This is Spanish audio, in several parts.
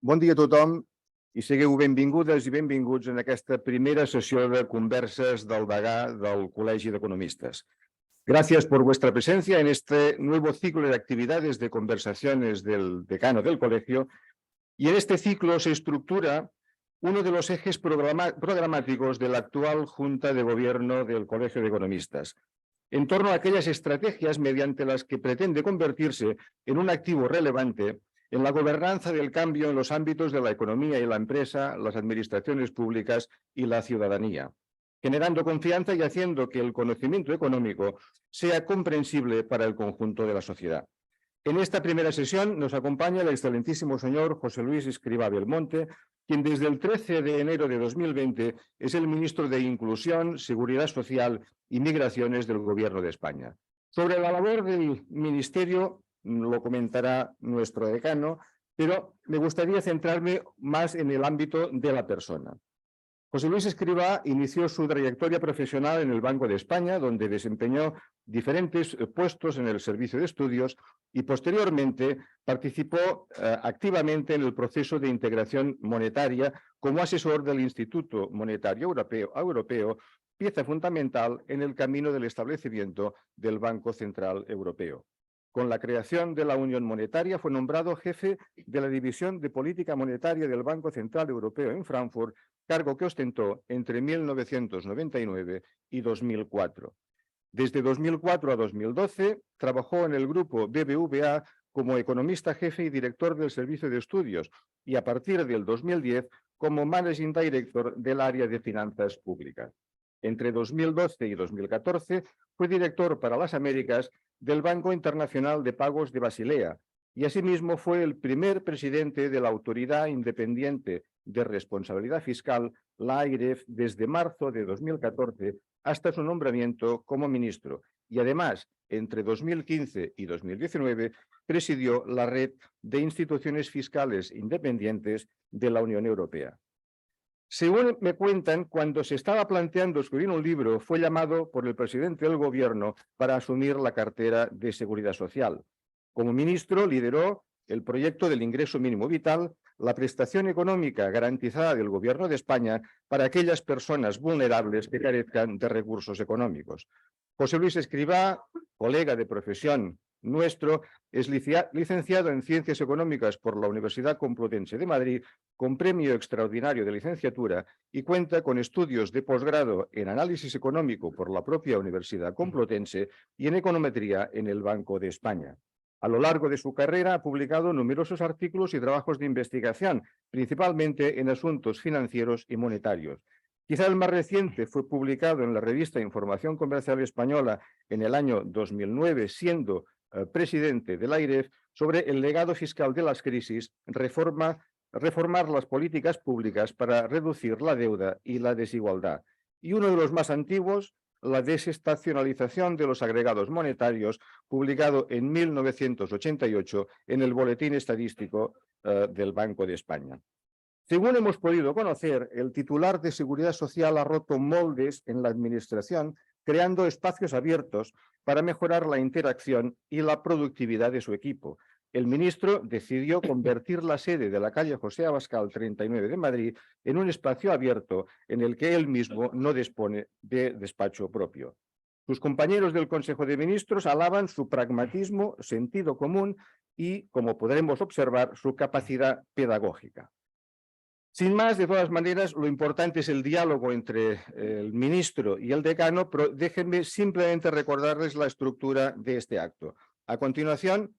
Bon dia a tothom i sigueu benvingudes i benvinguts en aquesta primera sesión de conversas del degà del Col·legi d'Economistes. Gracias por vuestra presencia en este nuevo ciclo de actividades de conversaciones del decano del colegio, y en este ciclo se estructura uno de los ejes programáticos de la actual Junta de Gobierno del Colegio de Economistas, en torno a aquellas estrategias mediante las que pretende convertirse en un activo relevante en la gobernanza del cambio en los ámbitos de la economía y la empresa, las administraciones públicas y la ciudadanía, generando confianza y haciendo que el conocimiento económico sea comprensible para el conjunto de la sociedad. En esta primera sesión nos acompaña el excelentísimo señor José Luis Escrivá Belmonte, quien desde el 13 de enero de 2020 es el ministro de Inclusión, Seguridad Social y Migraciones del Gobierno de España. Sobre la labor del ministerio lo comentará nuestro decano, pero me gustaría centrarme más en el ámbito de la persona. José Luis Escrivá inició su trayectoria profesional en el Banco de España, donde desempeñó diferentes puestos en el servicio de estudios y posteriormente participó activamente en el proceso de integración monetaria como asesor del Instituto Monetario Europeo, pieza fundamental en el camino del establecimiento del Banco Central Europeo. Con la creación de la Unión Monetaria fue nombrado jefe de la División de Política Monetaria del Banco Central Europeo en Frankfurt, cargo que ostentó entre 1999 y 2004. Desde 2004 a 2012 trabajó en el grupo BBVA como economista jefe y director del Servicio de Estudios y a partir del 2010 como Managing Director del área de Finanzas Públicas. Entre 2012 y 2014 fue director para las Américas del Banco Internacional de Pagos de Basilea y asimismo fue el primer presidente de la Autoridad Independiente de Responsabilidad Fiscal, la AIREF, desde marzo de 2014 hasta su nombramiento como ministro. Y además, entre 2015 y 2019, presidió la red de instituciones fiscales independientes de la Unión Europea. Según me cuentan, cuando se estaba planteando escribir un libro, fue llamado por el presidente del gobierno para asumir la cartera de Seguridad Social. Como ministro, lideró el proyecto del ingreso mínimo vital, la prestación económica garantizada del Gobierno de España para aquellas personas vulnerables que carezcan de recursos económicos. José Luis Escrivá, colega de profesión nuestro, es licenciado en Ciencias Económicas por la Universidad Complutense de Madrid, con premio extraordinario de licenciatura, y cuenta con estudios de posgrado en Análisis Económico por la propia Universidad Complutense y en Econometría en el Banco de España. A lo largo de su carrera ha publicado numerosos artículos y trabajos de investigación, principalmente en asuntos financieros y monetarios. Quizá el más reciente fue publicado en la revista Información Comercial Española en el año 2009, siendo presidente de la AIREF, sobre el legado fiscal de las crisis, reformar las políticas públicas para reducir la deuda y la desigualdad. Y uno de los más antiguos, la desestacionalización de los agregados monetarios, publicado en 1988 en el Boletín Estadístico del Banco de España. Según hemos podido conocer, el titular de Seguridad Social ha roto moldes en la administración, creando espacios abiertos para mejorar la interacción y la productividad de su equipo. El ministro decidió convertir la sede de la calle José Abascal 39 de Madrid en un espacio abierto en el que él mismo no dispone de despacho propio. Sus compañeros del Consejo de Ministros alaban su pragmatismo, sentido común y, como podremos observar, su capacidad pedagógica. Sin más, de todas maneras, lo importante es el diálogo entre el ministro y el decano, pero déjenme simplemente recordarles la estructura de este acto. A continuación,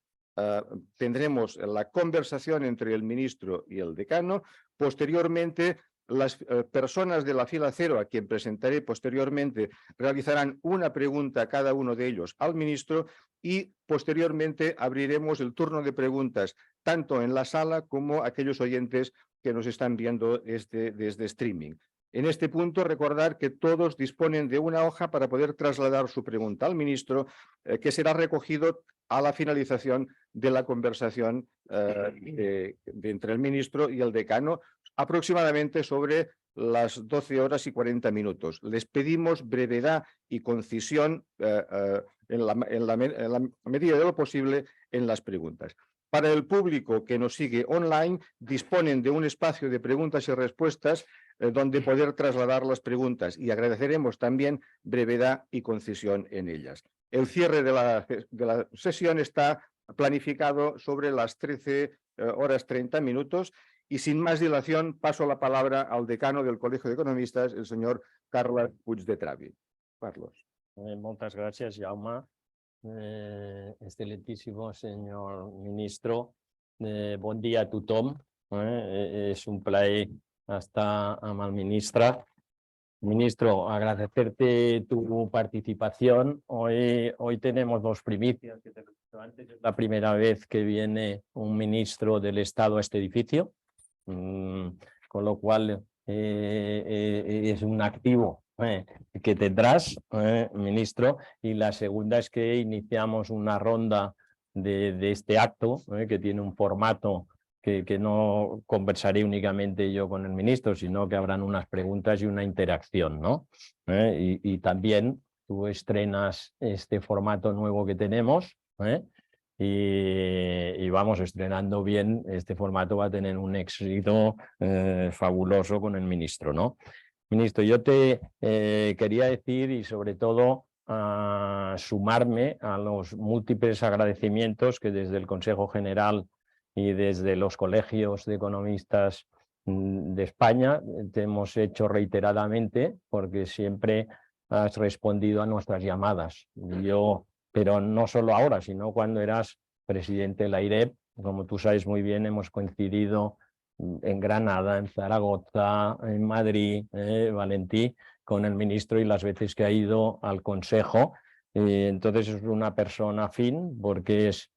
tendremos la conversación entre el ministro y el decano. Posteriormente, las personas de la fila cero, a quien presentaré posteriormente, realizarán una pregunta a cada uno de ellos al ministro y posteriormente abriremos el turno de preguntas tanto en la sala como aquellos oyentes que nos están viendo desde streaming. En este punto, recordar que todos disponen de una hoja para poder trasladar su pregunta al ministro, que será recogido a la finalización de la conversación entre el ministro y el decano, aproximadamente sobre las 12 horas y 40 minutos. Les pedimos brevedad y concisión en la medida de lo posible en las preguntas. Para el público que nos sigue online, disponen de un espacio de preguntas y respuestas donde poder trasladar las preguntas y agradeceremos también brevedad y concisión en ellas. El cierre de la sesión está planificado sobre las 13:30 y sin más dilación paso la palabra al decano del Colegio de Economistas, el señor Carles Puig de Travi. Carlos. Muchas gracias, Jaume. Excelentísimo señor ministro, bon dia a tothom. Es un placer estar amb el ministre. Ministro, agradecerte tu participación. Hoy tenemos dos primicias. Es la primera vez que viene un ministro del Estado a este edificio, con lo cual es un activo que tendrás, ministro, y la segunda es que iniciamos una ronda de este acto que tiene un formato que no conversaré únicamente yo con el ministro, sino que habrán unas preguntas y una interacción, ¿no? Y también tú estrenas este formato nuevo que tenemos, y vamos estrenando bien. Este formato va a tener un éxito fabuloso con el ministro, ¿no? Ministro, yo te quería decir y sobre todo sumarme a los múltiples agradecimientos que desde el Consejo General y desde los colegios de economistas de España te hemos hecho reiteradamente, porque siempre has respondido a nuestras llamadas. Pero no solo ahora, sino cuando eras presidente de la IREP, como tú sabes muy bien, hemos coincidido en Granada, en Zaragoza, en Madrid, Valentí, con el ministro y las veces que ha ido al Consejo. Entonces es una persona afín porque es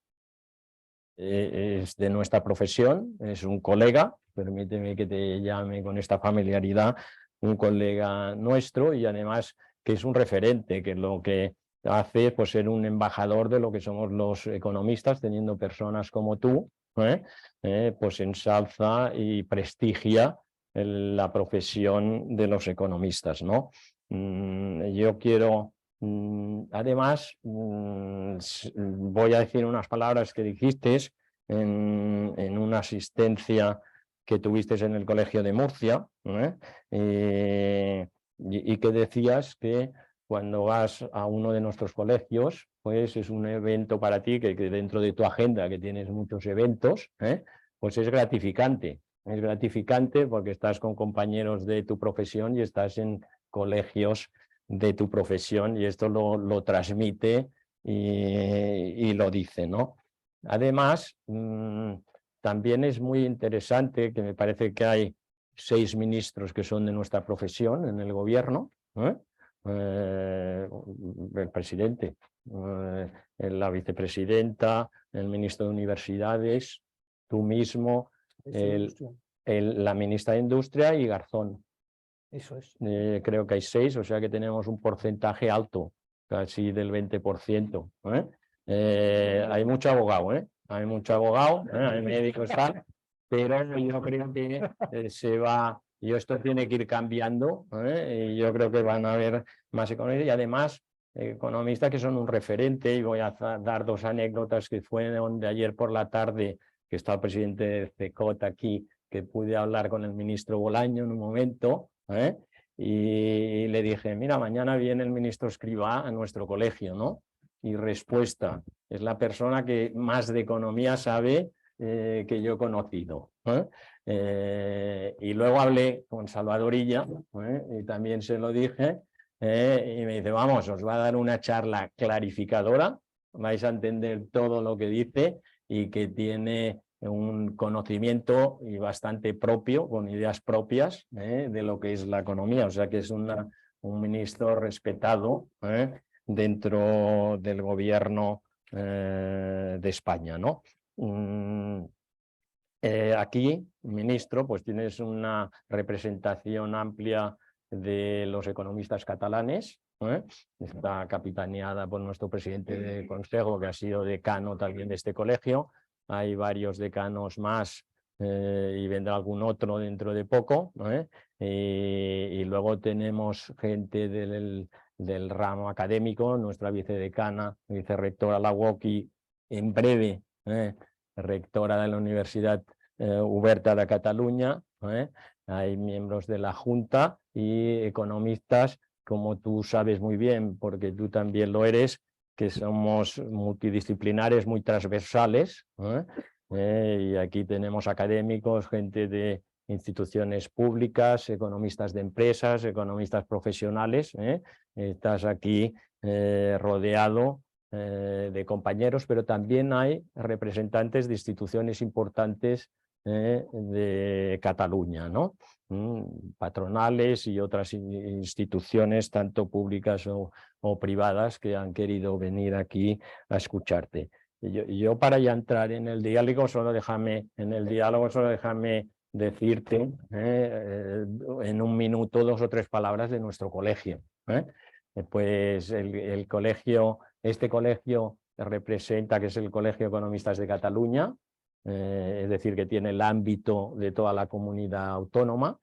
de nuestra profesión, es un colega, permíteme que te llame con esta familiaridad, un colega nuestro y además que es un referente, que lo que hace pues ser un embajador de lo que somos los economistas, teniendo personas como tú, pues ensalza y prestigia la profesión de los economistas, ¿no? Yo quiero, además, voy a decir unas palabras que dijiste en una asistencia que tuviste en el Colegio de Murcia, y que decías que cuando vas a uno de nuestros colegios, pues es un evento para ti que dentro de tu agenda, que tienes muchos eventos, pues es gratificante. Es gratificante porque estás con compañeros de tu profesión y estás en colegios de tu profesión y esto lo transmite y lo dice, ¿no? Además, también es muy interesante que me parece que hay 6 ministros que son de nuestra profesión en el gobierno, el presidente, la vicepresidenta, el ministro de Universidades, tú mismo, la ministra de Industria y Garzón. Eso es. Creo que hay 6, o sea que tenemos un porcentaje alto, casi del 20%. Hay mucho abogado, hay mucho abogado, hay médicos, tal, pero yo creo que esto tiene que ir cambiando, y yo creo que van a haber más economistas y además economistas que son un referente, y voy a dar 2 anécdotas que fueron de ayer por la tarde, que está el presidente de CECOT aquí, que pude hablar con el ministro Bolaño en un momento, y le dije, mira, mañana viene el ministro Escrivá a nuestro colegio, ¿no? Y respuesta, es la persona que más de economía sabe que yo he conocido. Y luego hablé con Salvador Illa, y también se lo dije, y me dice, vamos, os va a dar una charla clarificadora, vais a entender todo lo que dice y que tiene un conocimiento y bastante propio, con ideas propias de lo que es la economía, o sea que es un ministro respetado dentro del gobierno de España, ¿no? Aquí, ministro, pues tienes una representación amplia de los economistas catalanes, está capitaneada por nuestro presidente de consejo, que ha sido decano también de este colegio. Hay varios decanos más y vendrá algún otro dentro de poco, y luego tenemos gente del ramo académico, nuestra vicedecana, vicerrectora Lawoki, en breve rectora de la Universidad Oberta de Cataluña, hay miembros de la Junta y economistas, como tú sabes muy bien, porque tú también lo eres, que somos multidisciplinares, muy transversales, y aquí tenemos académicos, gente de instituciones públicas, economistas de empresas, economistas profesionales. Estás aquí rodeado de compañeros, pero también hay representantes de instituciones importantes de Cataluña, ¿no? Patronales y otras instituciones, tanto públicas o privadas, que han querido venir aquí a escucharte. Yo para ya entrar en el diálogo, solo déjame decirte en un minuto 2 o 3 palabras de nuestro colegio. Pues el colegio, este colegio representa, que es el Colegio de Economistas de Cataluña, es decir, que tiene el ámbito de toda la comunidad autónoma.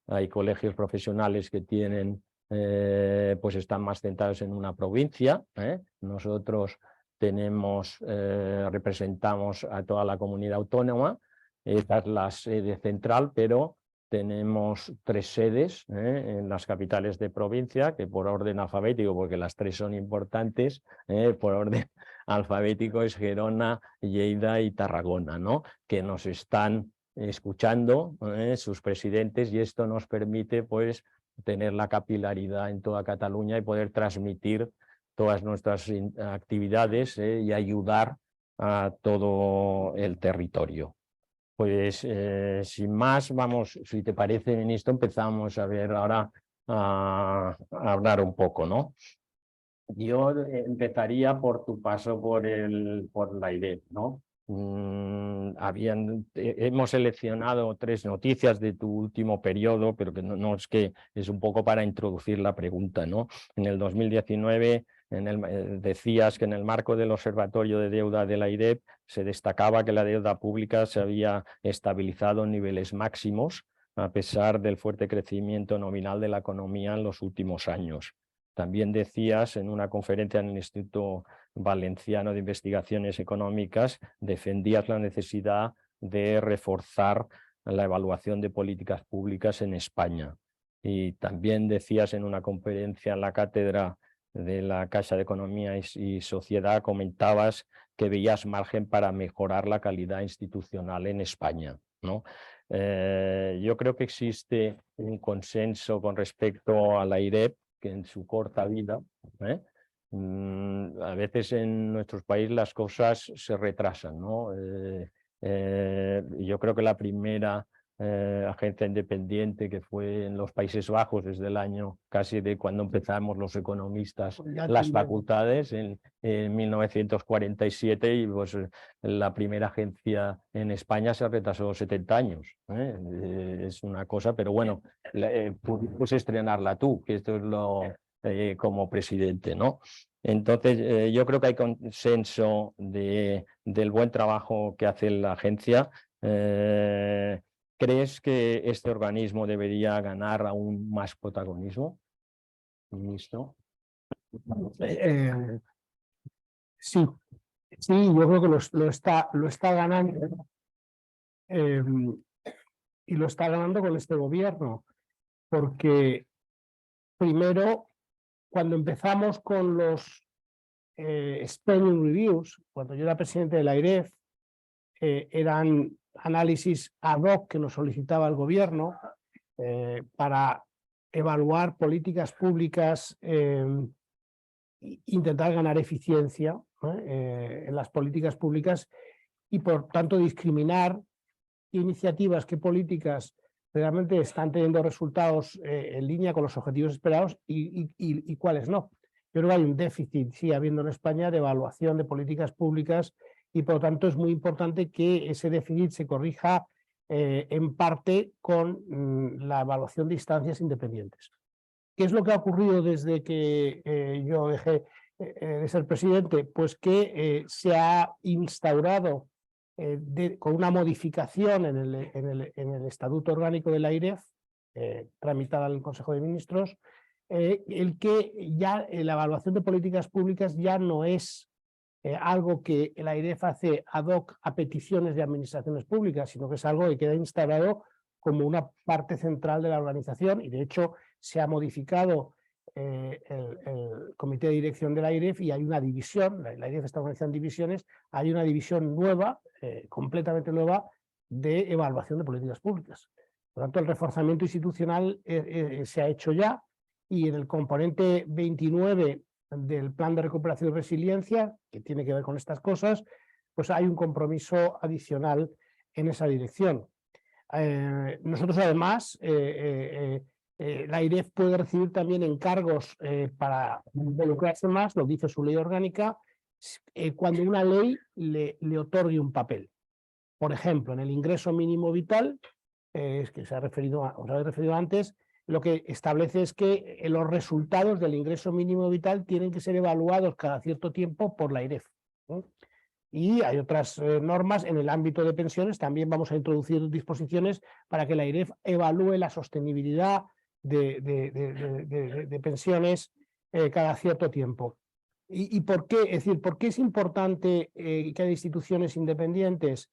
Hay colegios profesionales que tienen, pues están más centrados en una provincia. Nosotros representamos a toda la comunidad autónoma. Esta es la sede central, pero tenemos 3 sedes en las capitales de provincia, que por orden alfabético, porque las 3 son importantes, por orden alfabético es Gerona, Lleida y Tarragona, ¿no? Que nos están escuchando sus presidentes, y esto nos permite pues tener la capilaridad en toda Cataluña y poder transmitir todas nuestras actividades y ayudar a todo el territorio. Pues sin más, vamos, si te parece, ministro, empezamos a ver ahora a hablar un poco, ¿no? Yo empezaría por tu paso por la IDEF, ¿no? Hemos seleccionado 3 noticias de tu último periodo, pero que no es que es un poco para introducir la pregunta, ¿no? En el 2019 decías que en el marco del Observatorio de Deuda de la IDEF se destacaba que la deuda pública se había estabilizado en niveles máximos a pesar del fuerte crecimiento nominal de la economía en los últimos años. También decías en una conferencia en el Instituto Valenciano de Investigaciones Económicas, defendías la necesidad de reforzar la evaluación de políticas públicas en España. Y también decías en una conferencia en la cátedra de la Caixa de Economía y Sociedad, comentabas que veías margen para mejorar la calidad institucional en España, ¿no? Yo creo que existe un consenso con respecto a la IREP, que en su corta vida, a veces en nuestros países las cosas se retrasan, ¿no? Yo creo que la primera agencia independiente, que fue en los Países Bajos desde el año casi de cuando empezamos los economistas las facultades en 1947, y pues la primera agencia en España se retrasó 70 años. Es una cosa, pero bueno, puedes estrenarla tú, que esto es lo como presidente, ¿no? Entonces, yo creo que hay consenso del buen trabajo que hace la agencia. ¿Crees que este organismo debería ganar aún más protagonismo, ministro? Sí, yo creo que lo está ganando, y lo está ganando con este gobierno, porque primero, cuando empezamos con los spending reviews, cuando yo era presidente de la IREF, eran análisis ad hoc que nos solicitaba el gobierno para evaluar políticas públicas, intentar ganar eficiencia en las políticas públicas y por tanto discriminar qué iniciativas, qué políticas realmente están teniendo resultados en línea con los objetivos esperados y cuáles no. Yo creo que hay un déficit, sigue habiendo en España, de evaluación de políticas públicas, y por lo tanto es muy importante que ese déficit se corrija en parte con la evaluación de instancias independientes. ¿Qué es lo que ha ocurrido desde que yo dejé de ser presidente? Pues que se ha instaurado con una modificación en el Estatuto Orgánico de la IREF, tramitada en el Consejo de Ministros, el que ya la evaluación de políticas públicas ya no es algo que el AIREF hace ad hoc a peticiones de administraciones públicas, sino que es algo que queda instalado como una parte central de la organización, y de hecho se ha modificado el comité de dirección de la AIREF y hay una división. La AIREF está organizada en divisiones, hay una división nueva, completamente nueva, de evaluación de políticas públicas. Por lo tanto, el reforzamiento institucional se ha hecho ya, y en el componente 29 del Plan de Recuperación y Resiliencia, que tiene que ver con estas cosas, pues hay un compromiso adicional en esa dirección. Nosotros, además, la AIREF puede recibir también encargos para involucrarse más, lo dice su ley orgánica, cuando una ley le otorgue un papel. Por ejemplo, en el ingreso mínimo vital, que os habéis referido antes, lo que establece es que los resultados del ingreso mínimo vital tienen que ser evaluados cada cierto tiempo por la AIREF, ¿no? Y hay otras normas en el ámbito de pensiones. También vamos a introducir disposiciones para que la AIREF evalúe la sostenibilidad de pensiones cada cierto tiempo. ¿Y por qué? Es decir, ¿por qué es importante que haya instituciones independientes?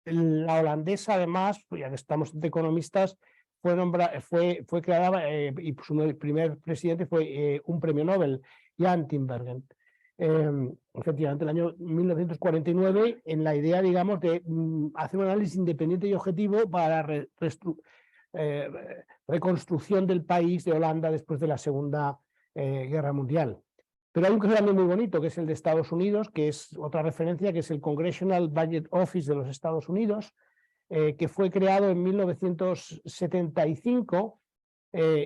La holandesa, además, ya que estamos de economistas, fue creada y su primer presidente fue un premio Nobel, Jan Tinbergen. Efectivamente, el año 1949, en la idea, digamos, de hacer un análisis independiente y objetivo para la reconstrucción del país de Holanda después de la Segunda Guerra Mundial. Pero hay un caso también muy bonito, que es el de Estados Unidos, que es otra referencia, que es el Congressional Budget Office de los Estados Unidos, que fue creado en 1975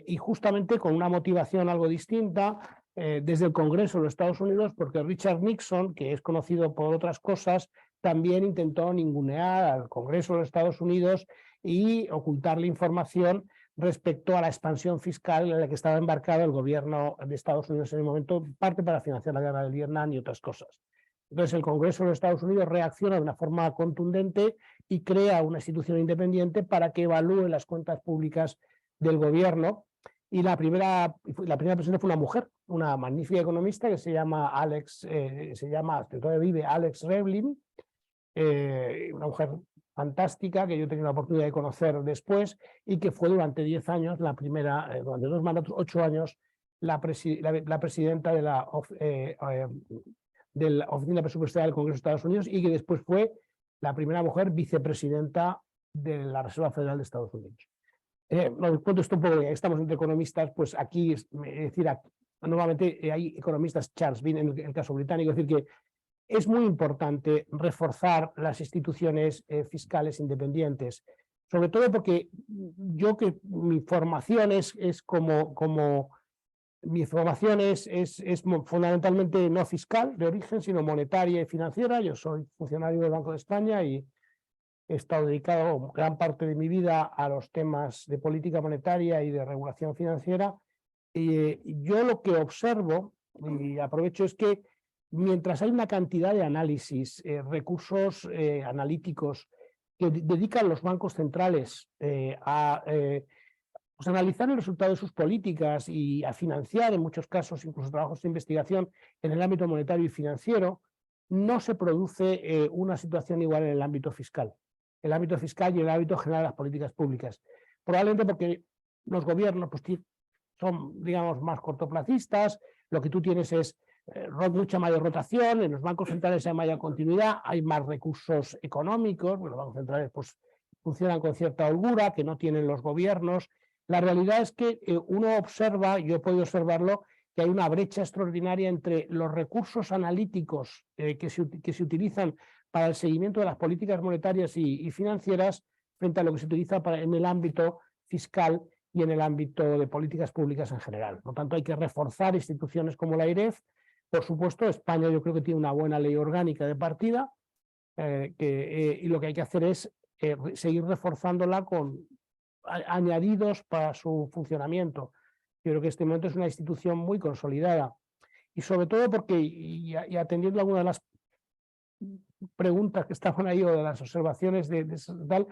y justamente con una motivación algo distinta desde el Congreso de los Estados Unidos, porque Richard Nixon, que es conocido por otras cosas, también intentó ningunear al Congreso de los Estados Unidos y ocultarle información respecto a la expansión fiscal en la que estaba embarcado el gobierno de Estados Unidos en el momento, parte para financiar la guerra del Vietnam y otras cosas. Entonces el Congreso de los Estados Unidos reacciona de una forma contundente y crea una institución independiente para que evalúe las cuentas públicas del gobierno. Y la primera persona fue una mujer, una magnífica economista que se llama todavía vive Alex Revlin, una mujer fantástica que yo he tenido la oportunidad de conocer después y que fue durante 10 años durante 2 mandatos, 8 años, la presidenta de la Oficina Presupuestaria del Congreso de Estados Unidos, y que después fue la primera mujer vicepresidenta de la Reserva Federal de Estados Unidos. Cuento esto un poco, estamos entre economistas, pues aquí, es decir, nuevamente hay economistas, Charles Bean en el caso británico, es decir, que es muy importante reforzar las instituciones fiscales independientes, sobre todo porque mi formación mi formación es fundamentalmente no fiscal de origen, sino monetaria y financiera. Yo soy funcionario del Banco de España y he estado dedicado gran parte de mi vida a los temas de política monetaria y de regulación financiera. Y yo lo que observo, y aprovecho, es que mientras hay una cantidad de análisis, recursos analíticos que dedican los bancos centrales a analizar el resultado de sus políticas y a financiar, en muchos casos, incluso trabajos de investigación en el ámbito monetario y financiero, no se produce una situación igual en el ámbito fiscal. El ámbito fiscal y el ámbito general de las políticas públicas. Probablemente porque los gobiernos pues, son, digamos, más cortoplacistas, lo que tú tienes es mucha mayor rotación, en los bancos centrales hay mayor continuidad, hay más recursos económicos, los bancos centrales pues, funcionan con cierta holgura que no tienen los gobiernos. La realidad es que uno observa, yo he podido observarlo, que hay una brecha extraordinaria entre los recursos analíticos que se utilizan para el seguimiento de las políticas monetarias y financieras frente a lo que se utiliza en el ámbito fiscal y en el ámbito de políticas públicas en general. Por lo tanto, hay que reforzar instituciones como la AIREF. Por supuesto, España yo creo que tiene una buena ley orgánica de partida y lo que hay que hacer es seguir reforzándola con añadidos para su funcionamiento. Yo creo que este momento es una institución muy consolidada y sobre todo porque, y atendiendo a algunas de las preguntas que estaban ahí o de las observaciones de tal,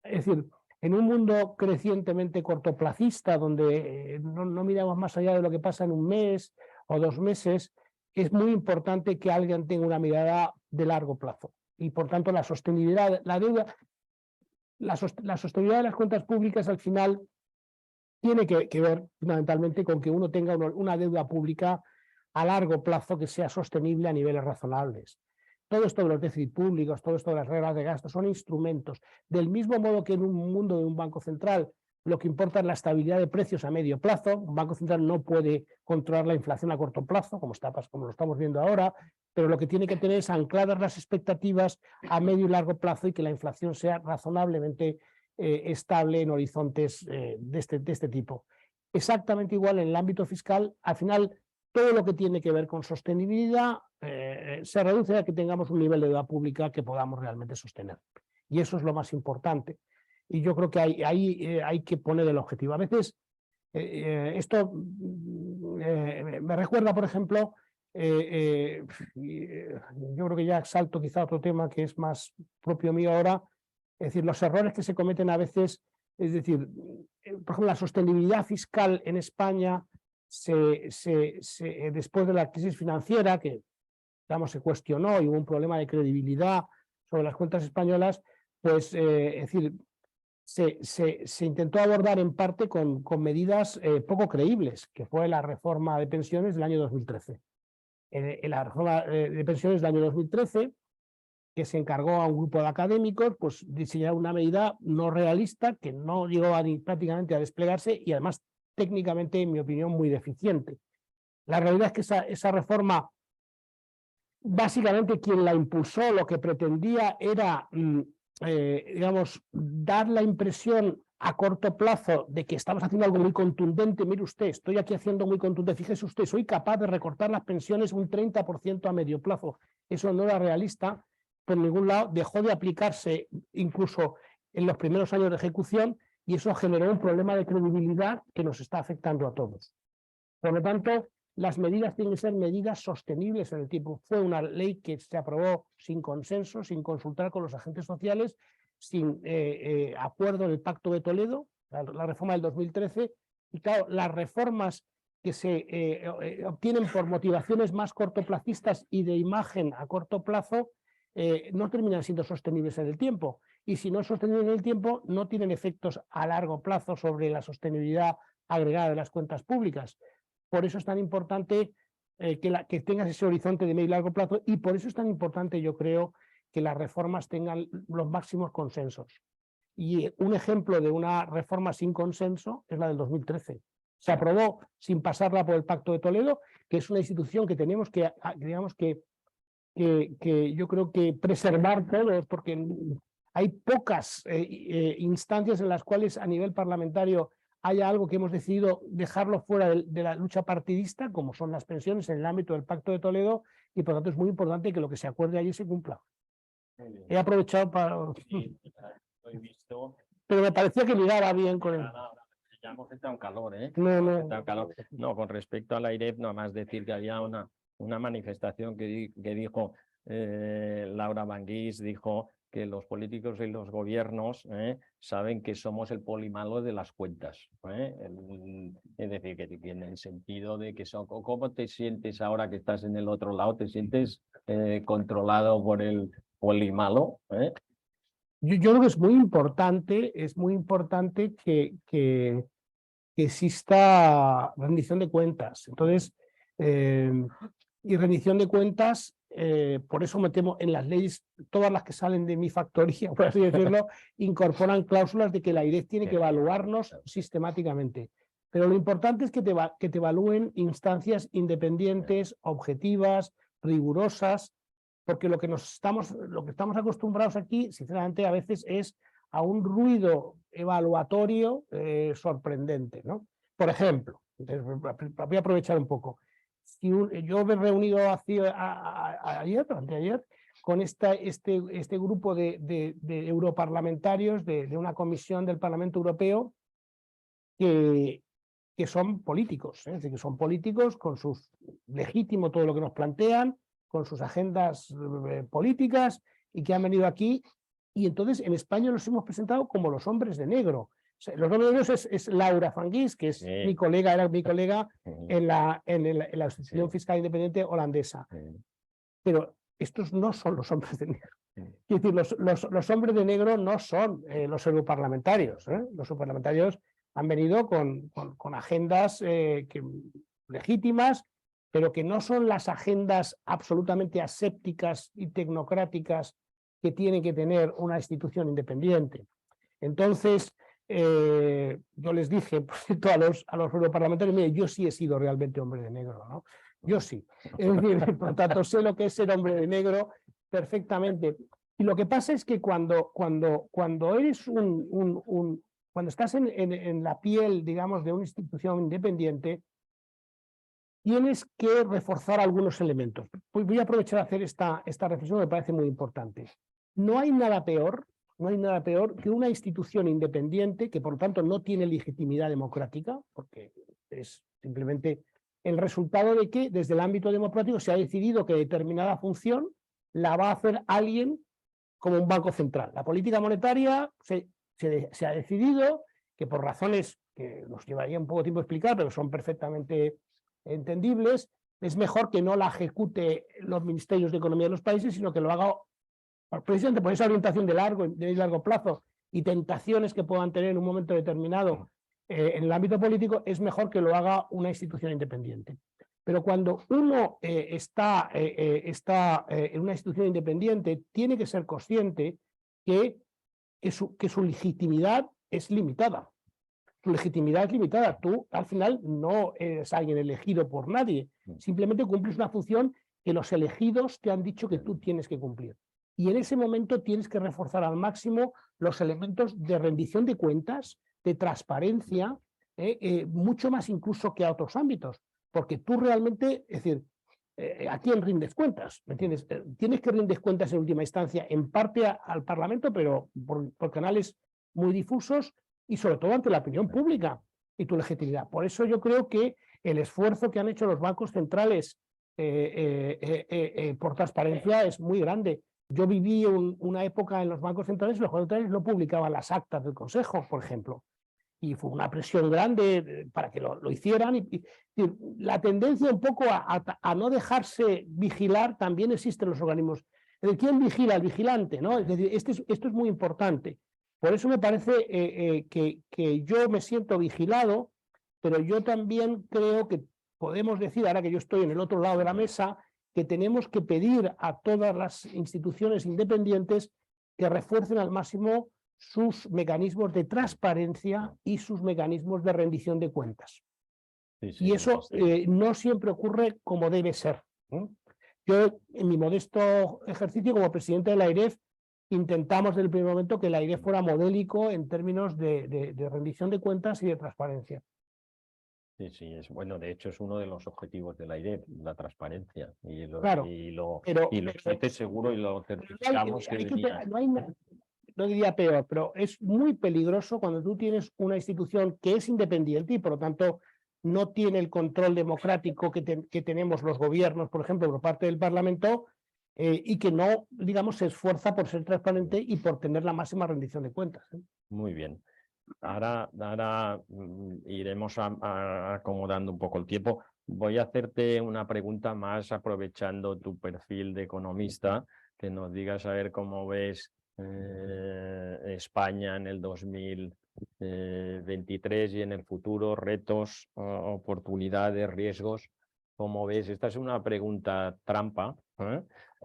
es decir, en un mundo crecientemente cortoplacista donde no miramos más allá de lo que pasa en un mes o 2 meses, es muy importante que alguien tenga una mirada de largo plazo. Y por tanto la sostenibilidad, la deuda, la sostenibilidad de las cuentas públicas al final tiene que ver fundamentalmente con que uno tenga una deuda pública a largo plazo que sea sostenible a niveles razonables. Todo esto de los déficits públicos, todo esto de las reglas de gasto son instrumentos. Del mismo modo que en un mundo de un banco central lo que importa es la estabilidad de precios a medio plazo. Un banco central no puede controlar la inflación a corto plazo, como lo estamos viendo ahora, pero lo que tiene que tener es ancladas las expectativas a medio y largo plazo y que la inflación sea razonablemente estable en horizontes de este tipo. Exactamente igual en el ámbito fiscal, al final todo lo que tiene que ver con sostenibilidad se reduce a que tengamos un nivel de deuda pública que podamos realmente sostener. Y eso es lo más importante. Y yo creo que ahí hay que poner el objetivo. A veces esto me recuerda, por ejemplo, yo creo que ya salto quizá a otro tema que es más propio mío ahora, es decir, los errores que se cometen a veces, es decir, por ejemplo, la sostenibilidad fiscal en España, después de la crisis financiera, que digamos, se cuestionó y hubo un problema de credibilidad sobre las cuentas españolas, pues, es decir, se intentó abordar en parte con medidas poco creíbles, que fue la reforma de pensiones del año 2013. En la reforma de pensiones del año 2013, que se encargó a un grupo de académicos, pues diseñar una medida no realista, que no llegó prácticamente a desplegarse y además técnicamente, en mi opinión, muy deficiente. La realidad es que esa reforma, básicamente quien la impulsó, lo que pretendía era digamos, dar la impresión a corto plazo de que estamos haciendo algo muy contundente. Mire usted, estoy aquí haciendo muy contundente. Fíjese usted, soy capaz de recortar las pensiones un 30% a medio plazo. Eso no era realista por ningún lado. Dejó de aplicarse incluso en los primeros años de ejecución y eso generó un problema de credibilidad que nos está afectando a todos. Por lo tanto, las medidas tienen que ser medidas sostenibles en el tiempo. Fue una ley que se aprobó sin consenso, sin consultar con los agentes sociales, sin acuerdo en el Pacto de Toledo, la reforma del 2013, y claro, las reformas que se obtienen por motivaciones más cortoplacistas y de imagen a corto plazo, no terminan siendo sostenibles en el tiempo. Y si no es sostenible en el tiempo, no tienen efectos a largo plazo sobre la sostenibilidad agregada de las cuentas públicas. Por eso es tan importante que tengas ese horizonte de medio y largo plazo y por eso es tan importante, yo creo, que las reformas tengan los máximos consensos. Y un ejemplo de una reforma sin consenso es la del 2013. Se aprobó sin pasarla por el Pacto de Toledo, que es una institución que tenemos que, digamos que yo creo que preservar todos, porque hay pocas instancias en las cuales a nivel parlamentario haya algo que hemos decidido dejarlo fuera de la lucha partidista, como son las pensiones en el ámbito del Pacto de Toledo, y por lo tanto es muy importante que lo que se acuerde allí se cumpla. He aprovechado para... Sí, lo he visto. Pero me parecía que ligaba bien con él. Ya hemos entrado en calor, ¿eh? No. No, con respecto a la IREF, nada más decir que había una manifestación que dijo Laura Manguís, dijo que los políticos y los gobiernos saben que somos el polimalo de las cuentas. Es decir, que tiene el sentido de que son... ¿Cómo te sientes ahora que estás en el otro lado? ¿Te sientes controlado por el polimalo? Yo creo que es muy importante que exista rendición de cuentas. Entonces, y rendición de cuentas, por eso metemos en las leyes, todas las que salen de mi factoría, por así decirlo, incorporan cláusulas de que la IREF tiene que evaluarnos sistemáticamente. Pero lo importante es que te evalúen instancias independientes, objetivas, rigurosas, porque lo que estamos acostumbrados aquí, sinceramente, a veces es a un ruido evaluatorio sorprendente, ¿no? Por ejemplo, voy a aprovechar un poco. Yo me he reunido anteayer, con este grupo de europarlamentarios de una comisión del Parlamento Europeo que son políticos, es decir, que son políticos con sus legítimo todo lo que nos plantean, con sus agendas políticas y que han venido aquí. Y entonces en España los hemos presentado como los hombres de negro. sea, los hombres de negro es Laura Fanguís, que es Sí. mi colega, era mi colega Ujú. en la institución Sí. fiscal independiente holandesa. Pero estos no son los hombres de negro. Es decir, los hombres de negro no son los europarlamentarios. Los europarlamentarios han venido con agendas legítimas, pero que no son las agendas absolutamente asépticas y tecnocráticas que tiene que tener una institución independiente. Entonces, yo les dije, por cierto, a los europarlamentarios, mire, yo sí he sido realmente hombre de negro, ¿no? Yo sí. Es decir, por tanto, sé lo que es ser hombre de negro perfectamente. Y lo que pasa es que cuando eres cuando estás en la piel, digamos, de una institución independiente, tienes que reforzar algunos elementos. Pues voy a aprovechar a hacer esta reflexión que me parece muy importante. No hay nada peor que una institución independiente que, por lo tanto, no tiene legitimidad democrática, porque es simplemente el resultado de que desde el ámbito democrático se ha decidido que determinada función la va a hacer alguien como un banco central. La política monetaria se ha decidido que por razones que nos llevaría un poco de tiempo explicar, pero son perfectamente entendibles, es mejor que no la ejecute los ministerios de economía de los países, sino que lo haga precisamente por esa orientación de largo plazo y tentaciones que puedan tener en un momento determinado en el ámbito político, es mejor que lo haga una institución independiente. Pero cuando uno está en una institución independiente, tiene que ser consciente que su legitimidad es limitada. Tu legitimidad es limitada. Tú, al final, no eres alguien elegido por nadie. Simplemente cumples una función que los elegidos te han dicho que tú tienes que cumplir. Y en ese momento tienes que reforzar al máximo los elementos de rendición de cuentas, de transparencia, mucho más incluso que a otros ámbitos. Porque tú realmente, es decir, ¿a quién rindes cuentas? ¿Me entiendes? Tienes que rendir cuentas en última instancia, en parte al Parlamento, pero por canales muy difusos, y sobre todo ante la opinión pública y tu legitimidad. Por eso yo creo que el esfuerzo que han hecho los bancos centrales por transparencia es muy grande. Yo viví una época en los bancos centrales y los bancos centrales no publicaban las actas del Consejo, por ejemplo. Y fue una presión grande para que lo hicieran. Y la tendencia un poco a no dejarse vigilar también existe en los organismos. ¿Quién vigila? El vigilante, ¿no? Es decir, esto es muy importante. Por eso me parece que yo me siento vigilado, pero yo también creo que podemos decir, ahora que yo estoy en el otro lado de la mesa, que tenemos que pedir a todas las instituciones independientes que refuercen al máximo sus mecanismos de transparencia y sus mecanismos de rendición de cuentas. Sí, y eso no siempre ocurre como debe ser. Yo, en mi modesto ejercicio como presidente de la AIREF, intentamos desde el primer momento que la AIREF fuera modélico en términos de rendición de cuentas y de transparencia. Sí, sí, bueno, de hecho es uno de los objetivos de la AIREF, la transparencia. Y lo estoy seguro y lo certificamos no diría peor, pero es muy peligroso cuando tú tienes una institución que es independiente y por lo tanto no tiene el control democrático que tenemos los gobiernos, por ejemplo, por parte del Parlamento, y que no, digamos, se esfuerza por ser transparente y por tener la máxima rendición de cuentas. Muy bien. Ahora iremos acomodando un poco el tiempo. Voy a hacerte una pregunta más aprovechando tu perfil de economista, que nos digas a ver cómo ves España en el 2023 y en el futuro, retos, oportunidades, riesgos. ¿Cómo ves? Esta es una pregunta trampa,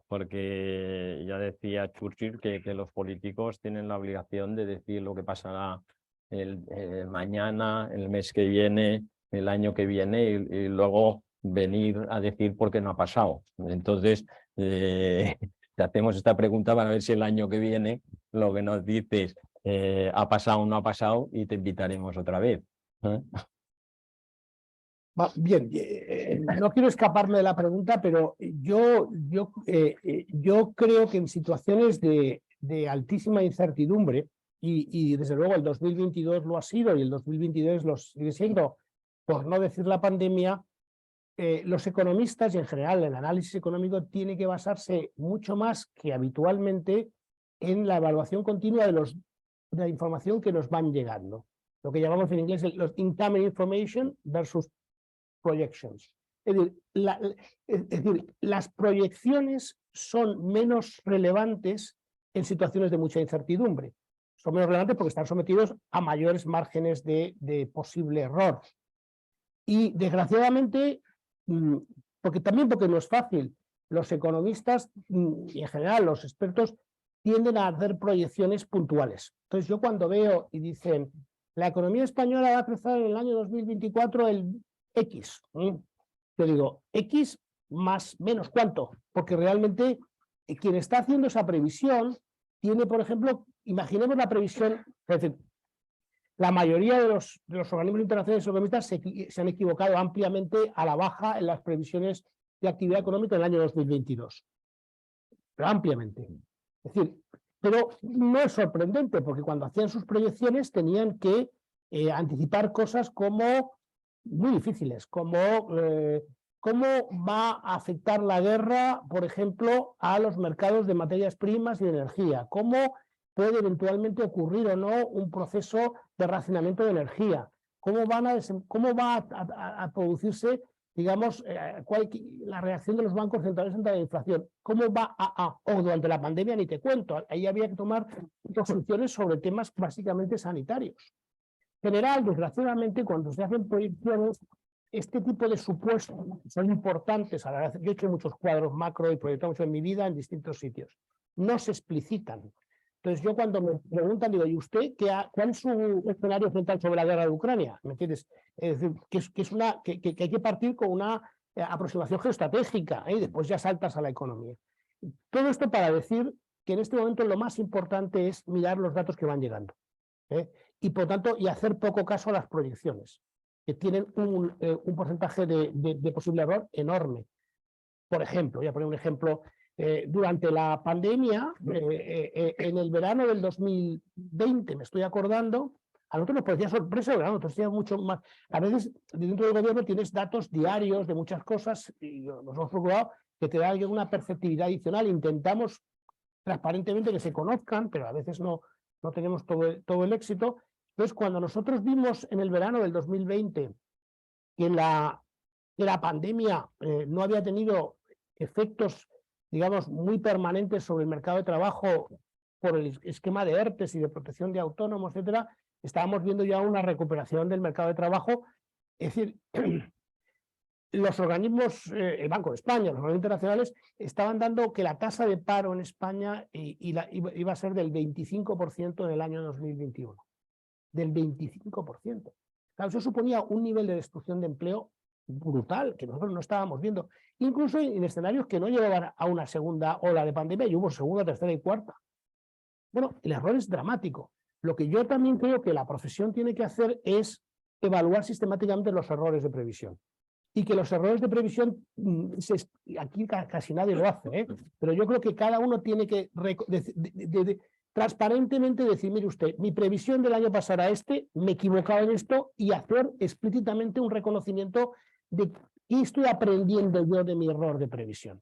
porque ya decía Churchill que los políticos tienen la obligación de decir lo que pasará mañana, el mes que viene, el año que viene y luego venir a decir por qué no ha pasado. Entonces, te hacemos esta pregunta para ver si el año que viene lo que nos dices ha pasado o no ha pasado y te invitaremos otra vez. Bien, no quiero escaparme de la pregunta, pero yo creo que en situaciones de altísima incertidumbre, y desde luego el 2022 lo ha sido y el 2023 lo sigue siendo, por no decir la pandemia, los economistas y en general el análisis económico tiene que basarse mucho más que habitualmente en la evaluación continua de la información que nos van llegando. lo que llamamos en inglés los incoming information versus projections. Es decir, las proyecciones son menos relevantes en situaciones de mucha incertidumbre. Son menos relevantes porque están sometidos a mayores márgenes de posible error. Y desgraciadamente, porque no es fácil, los economistas y en general los expertos tienden a hacer proyecciones puntuales. Entonces yo cuando veo y dicen la economía española va a crecer en el año 2024 el X, yo digo X más menos ¿cuánto? Porque realmente quien está haciendo esa previsión tiene, por ejemplo, imaginemos la previsión, es decir, la mayoría de los organismos internacionales economistas se han equivocado ampliamente a la baja en las previsiones de actividad económica en el año 2022. Pero ampliamente. Es decir, pero no es sorprendente, porque cuando hacían sus proyecciones tenían que anticipar cosas como muy difíciles, como cómo va a afectar la guerra, por ejemplo, a los mercados de materias primas y de energía, cómo puede eventualmente ocurrir o no un proceso de racionamiento de energía, cómo va a producirse, digamos, la reacción de los bancos centrales ante la inflación, cómo va o durante la pandemia ni te cuento, ahí había que tomar decisiones sobre temas básicamente sanitarios. En general, desgraciadamente, cuando se hacen proyecciones, este tipo de supuestos son importantes. Yo he hecho muchos cuadros macro y proyectado mucho en mi vida en distintos sitios. No se explicitan. Entonces yo cuando me preguntan, digo, ¿y usted cuál es su escenario central sobre la guerra de Ucrania? ¿Me entiendes? Es decir, que hay que partir con una aproximación geoestratégica y después ya saltas a la economía. Todo esto para decir que en este momento lo más importante es mirar los datos que van llegando. Y por tanto, y hacer poco caso a las proyecciones, que tienen un porcentaje de posible error enorme. Por ejemplo, voy a poner un ejemplo. Durante la pandemia, en el verano del 2020, me estoy acordando, a nosotros nos parecía sorpresa, ¿verdad? Nosotros teníamos mucho más. A veces, dentro del gobierno tienes datos diarios de muchas cosas y nos hemos procurado que te da una perceptividad adicional. Intentamos transparentemente que se conozcan, pero a veces no tenemos todo el éxito. Entonces, cuando nosotros vimos en el verano del 2020 que la pandemia no había tenido efectos, digamos, muy permanentes sobre el mercado de trabajo por el esquema de ERTES y de protección de autónomos, etcétera, estábamos viendo ya una recuperación del mercado de trabajo. Es decir, los organismos, el Banco de España, los organismos internacionales, estaban dando que la tasa de paro en España iba a ser del 25% en el año 2021. Del 25%. Claro, eso suponía un nivel de destrucción de empleo brutal, que nosotros no estábamos viendo, incluso en escenarios que no llevaban a una segunda ola de pandemia, y hubo segunda, tercera y cuarta. Bueno, el error es dramático. Lo que yo también creo que la profesión tiene que hacer es evaluar sistemáticamente los errores de previsión. Y que los errores de previsión, aquí casi nadie lo hace, pero yo creo que cada uno tiene que transparentemente decir, mire usted, mi previsión del año pasado era me he equivocado en esto, y hacer explícitamente un reconocimiento de qué estoy aprendiendo yo de mi error de previsión.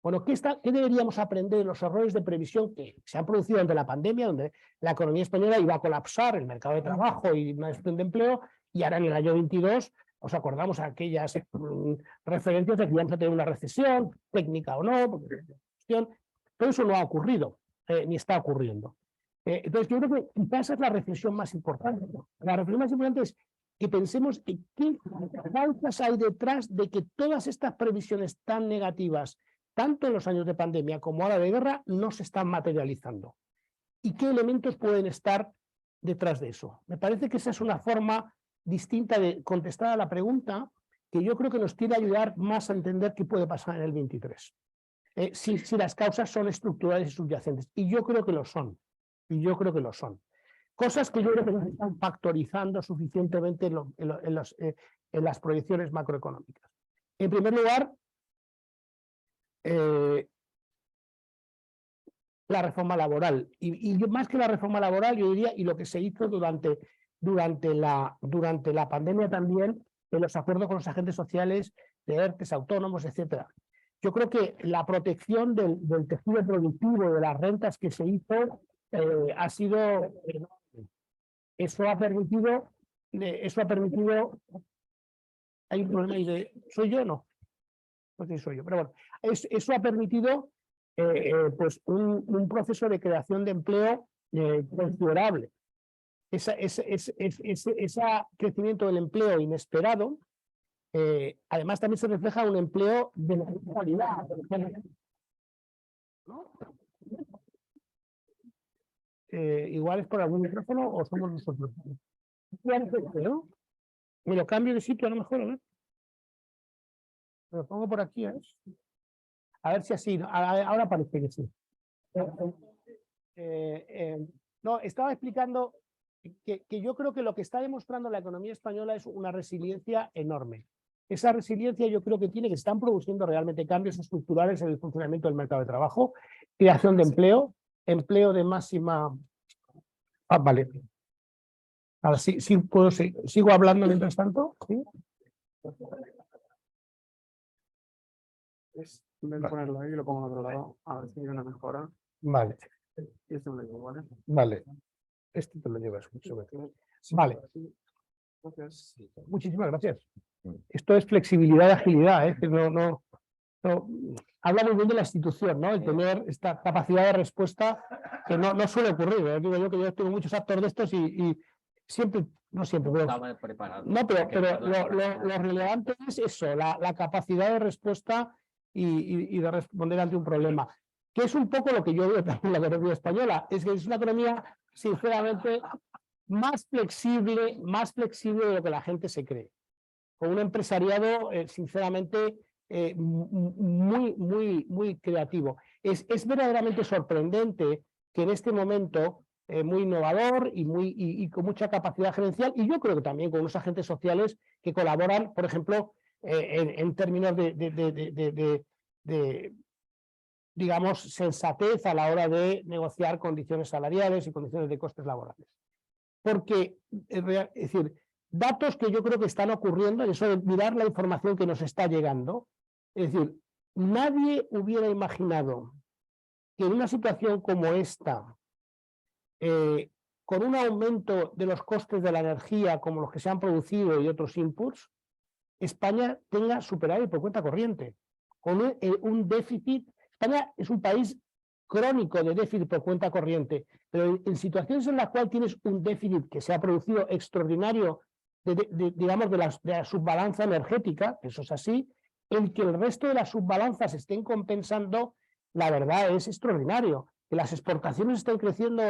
Bueno, ¿qué deberíamos aprender de los errores de previsión que se han producido ante la pandemia, donde la economía española iba a colapsar, el mercado de trabajo y una destrucción de empleo, y ahora en el año 22 os acordamos aquellas referencias de que íbamos a tener una recesión, técnica o no, pero eso no ha ocurrido. Ni está ocurriendo. Entonces, yo creo que esa es la reflexión más importante. La reflexión más importante es que pensemos en qué causas hay detrás de que todas estas previsiones tan negativas, tanto en los años de pandemia como ahora de guerra, no se están materializando. ¿Y qué elementos pueden estar detrás de eso? Me parece que esa es una forma distinta de contestar a la pregunta que yo creo que nos tiene a ayudar más a entender qué puede pasar en el 23. Si las causas son estructurales y subyacentes. Y yo creo que lo son. Cosas que yo creo que no se están factorizando suficientemente en las proyecciones macroeconómicas. En primer lugar, la reforma laboral. Y más que la reforma laboral, yo diría, y lo que se hizo durante la pandemia también, en los acuerdos con los agentes sociales, de ERTES, autónomos, etcétera. Yo creo que la protección del tejido productivo, de las rentas que se hizo, ha sido enorme. Eso ha permitido eso ha permitido... Hay un problema ahí de... ¿Soy yo o no? No sé si soy yo, pero bueno. Eso ha permitido pues un proceso de creación de empleo considerable. Ese crecimiento del empleo inesperado, además también se refleja un empleo de la calidad, ¿no? Igual es por algún micrófono o somos nosotros. ¿No? Me lo cambio de sitio a lo mejor, a ver. Me lo pongo por aquí, ¿eh? A ver si así, ahora parece que sí. No, estaba explicando que yo creo que lo que está demostrando la economía española es una resiliencia enorme. Esa resiliencia yo creo que se están produciendo realmente cambios estructurales en el funcionamiento del mercado de trabajo, creación de empleo de máxima... vale. Ahora sí, sigo hablando mientras tanto. ¿Sí? Voy a ponerlo ahí y lo pongo al otro lado. A ver si hay una mejora. Vale. Y esto me lo llevo, ¿vale? Vale. Este te lo llevas mucho. Sí, Vale. Gracias. Muchísimas gracias. Esto es flexibilidad y agilidad, ¿eh? Que no. Habla muy bien de la institución, ¿no? El tener esta capacidad de respuesta que no suele ocurrir. Digo yo que yo tengo muchos actores de estos y siempre, no siempre, pero, Estaba preparado. no, pero lo relevante es eso, la capacidad de respuesta y de responder ante un problema, que es un poco lo que yo veo también en la economía española, es que es una economía, sinceramente, más flexible de lo que la gente se cree, con un empresariado, sinceramente, muy creativo. Es verdaderamente sorprendente que en este momento, muy innovador y con mucha capacidad gerencial, y yo creo que también con unos agentes sociales que colaboran, por ejemplo, en términos de digamos, sensatez a la hora de negociar condiciones salariales y condiciones de costes laborales. Porque, es decir, datos que yo creo que están ocurriendo, eso de mirar la información que nos está llegando, es decir, nadie hubiera imaginado que en una situación como esta, con un aumento de los costes de la energía como los que se han producido y otros inputs, España tenga superávit por cuenta corriente, con un déficit. España es un país crónico de déficit por cuenta corriente, pero en situaciones en las cuales tienes un déficit que se ha producido extraordinario, digamos, de la subbalanza energética, eso es así, el que el resto de las subbalanzas estén compensando, la verdad es extraordinario, que las exportaciones estén creciendo.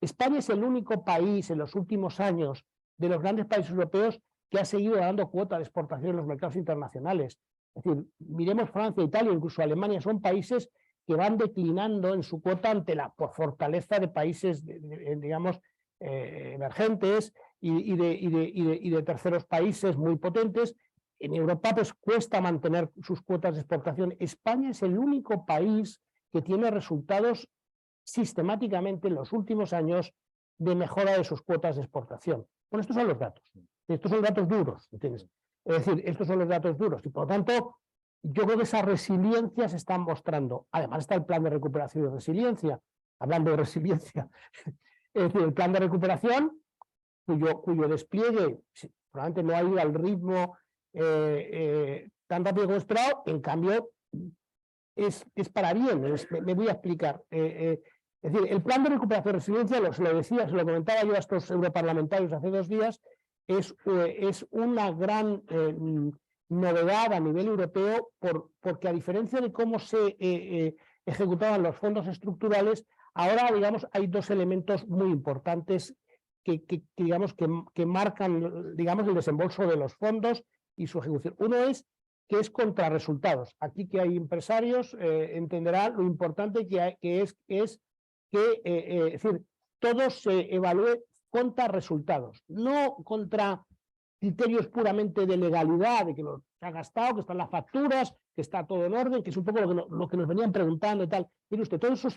España es el único país en los últimos años de los grandes países europeos que ha seguido dando cuota de exportación en los mercados internacionales. Es decir, miremos Francia, Italia, incluso Alemania, son países que van declinando en su cuota ante la fortaleza de países, digamos, emergentes y de terceros países muy potentes. En Europa pues cuesta mantener sus cuotas de exportación. España es el único país que tiene resultados sistemáticamente en los últimos años de mejora de sus cuotas de exportación. Bueno, estos son los datos. Estos son datos duros, ¿entiendes? Es decir, estos son los datos duros y por lo tanto yo creo que esa resiliencia se está mostrando. Además está el plan de recuperación y resiliencia. Hablando de resiliencia, es decir, el plan de recuperación cuyo despliegue probablemente no ha ido al ritmo tan rápido como esperado, en cambio es para bien, me voy a explicar. Es decir, el plan de recuperación y resiliencia, se lo decía, se lo comentaba yo a estos europarlamentarios hace 2 días, es una gran novedad a nivel europeo porque a diferencia de cómo se ejecutaban los fondos estructurales, ahora digamos hay 2 elementos muy importantes que marcan digamos el desembolso de los fondos y su ejecución. Uno es que es contra resultados. Aquí que hay empresarios entenderán lo importante que es decir, todo se evalúe contra resultados, no contra criterios puramente de legalidad, de que lo se ha gastado, que están las facturas, que está todo en orden, que es un poco lo que nos venían preguntando y tal. Mire usted, todo eso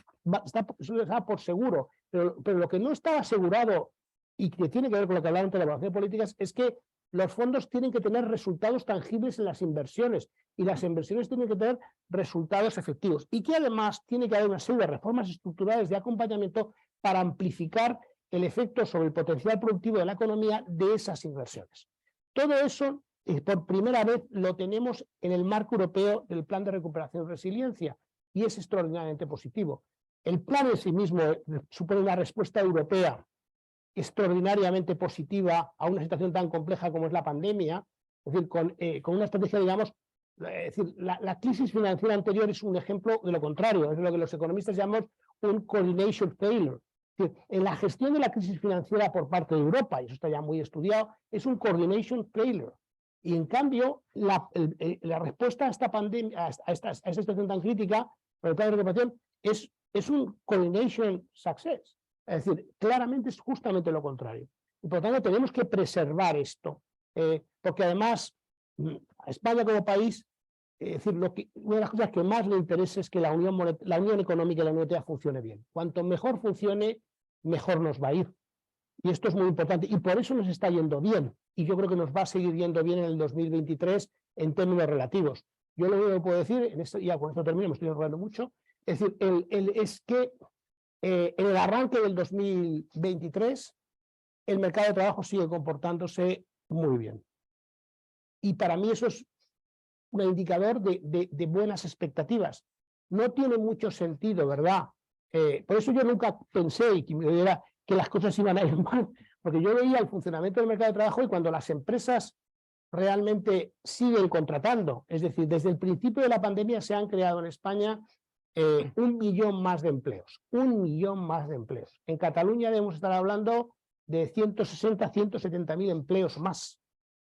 está por seguro, pero lo que no está asegurado y que tiene que ver con lo que hablamos de la evaluación de políticas es que los fondos tienen que tener resultados tangibles en las inversiones y las inversiones tienen que tener resultados efectivos y que además tiene que haber una serie de reformas estructurales de acompañamiento para amplificar el efecto sobre el potencial productivo de la economía de esas inversiones. Todo eso, por primera vez, lo tenemos en el marco europeo del Plan de Recuperación y Resiliencia, y es extraordinariamente positivo. El plan en sí mismo supone una respuesta europea extraordinariamente positiva a una situación tan compleja como es la pandemia, es decir, con una estrategia, digamos, es decir, la crisis financiera anterior es un ejemplo de lo contrario, es lo que los economistas llamamos un coordination failure. Es decir, en la gestión de la crisis financiera por parte de Europa, y eso está ya muy estudiado, es un coordination failure. Y en cambio, la respuesta a esta pandemia, a esta situación tan crítica, por el plan de recuperación, es un coordination success. Es decir, claramente es justamente lo contrario. Y por lo tanto tenemos que preservar esto, porque además a España como país, es decir, una de las cosas que más le interesa es que la unión económica y la Unión Europea funcione bien. Cuanto mejor funcione, mejor nos va a ir. Y esto es muy importante. Y por eso nos está yendo bien. Y yo creo que nos va a seguir yendo bien en el 2023 en términos relativos. Yo lo único que puedo decir, ya con esto termino, me estoy enrollando mucho, es decir, es que en el arranque del 2023 el mercado de trabajo sigue comportándose muy bien. Y para mí eso es un indicador de buenas expectativas. No tiene mucho sentido, ¿verdad? Por eso yo nunca pensé que las cosas iban a ir mal, porque yo veía el funcionamiento del mercado de trabajo y cuando las empresas realmente siguen contratando, es decir, desde el principio de la pandemia se han creado en España 1 millón más de empleos, 1 millón más de empleos. En Cataluña debemos estar hablando de 160, 170.000 empleos más.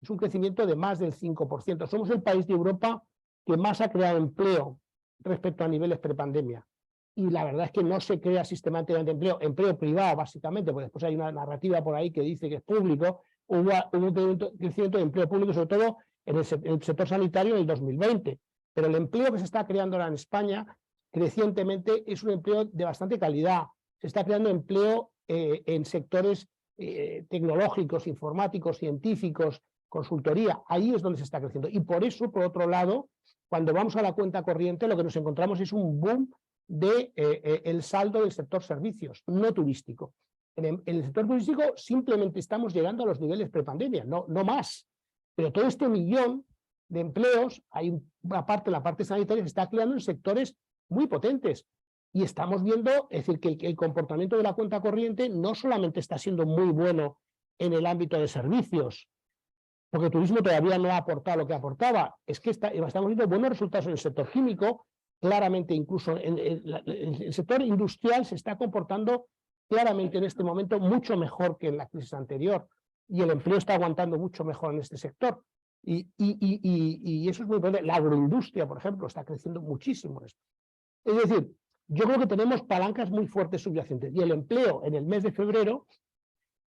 Es un crecimiento de más del 5%. Somos el país de Europa que más ha creado empleo respecto a niveles prepandemia. Y la verdad es que no se crea sistemáticamente empleo privado básicamente, porque después hay una narrativa por ahí que dice que es público. Hubo un crecimiento de empleo público, sobre todo en el sector sanitario en el 2020. Pero el empleo que se está creando ahora en España crecientemente es un empleo de bastante calidad. Se está creando empleo en sectores tecnológicos, informáticos, científicos, consultoría. Ahí es donde se está creciendo. Y por eso, por otro lado, cuando vamos a la cuenta corriente, lo que nos encontramos es un boom del saldo del sector servicios, no turístico. En el sector turístico simplemente estamos llegando a los niveles prepandemia, no más. Pero todo este millón de empleos, hay una parte, la parte sanitaria, se está creando en sectores muy potentes. Y estamos viendo, es decir, que el comportamiento de la cuenta corriente no solamente está siendo muy bueno en el ámbito de servicios, porque el turismo todavía no ha aportado lo que aportaba, es que estamos viendo buenos resultados en el sector químico, claramente incluso en el sector industrial se está comportando claramente en este momento mucho mejor que en la crisis anterior, y el empleo está aguantando mucho mejor en este sector. Y eso es muy importante. La agroindustria, por ejemplo, está creciendo muchísimo en esto. Es decir, yo creo que tenemos palancas muy fuertes subyacentes, y el empleo en el mes de febrero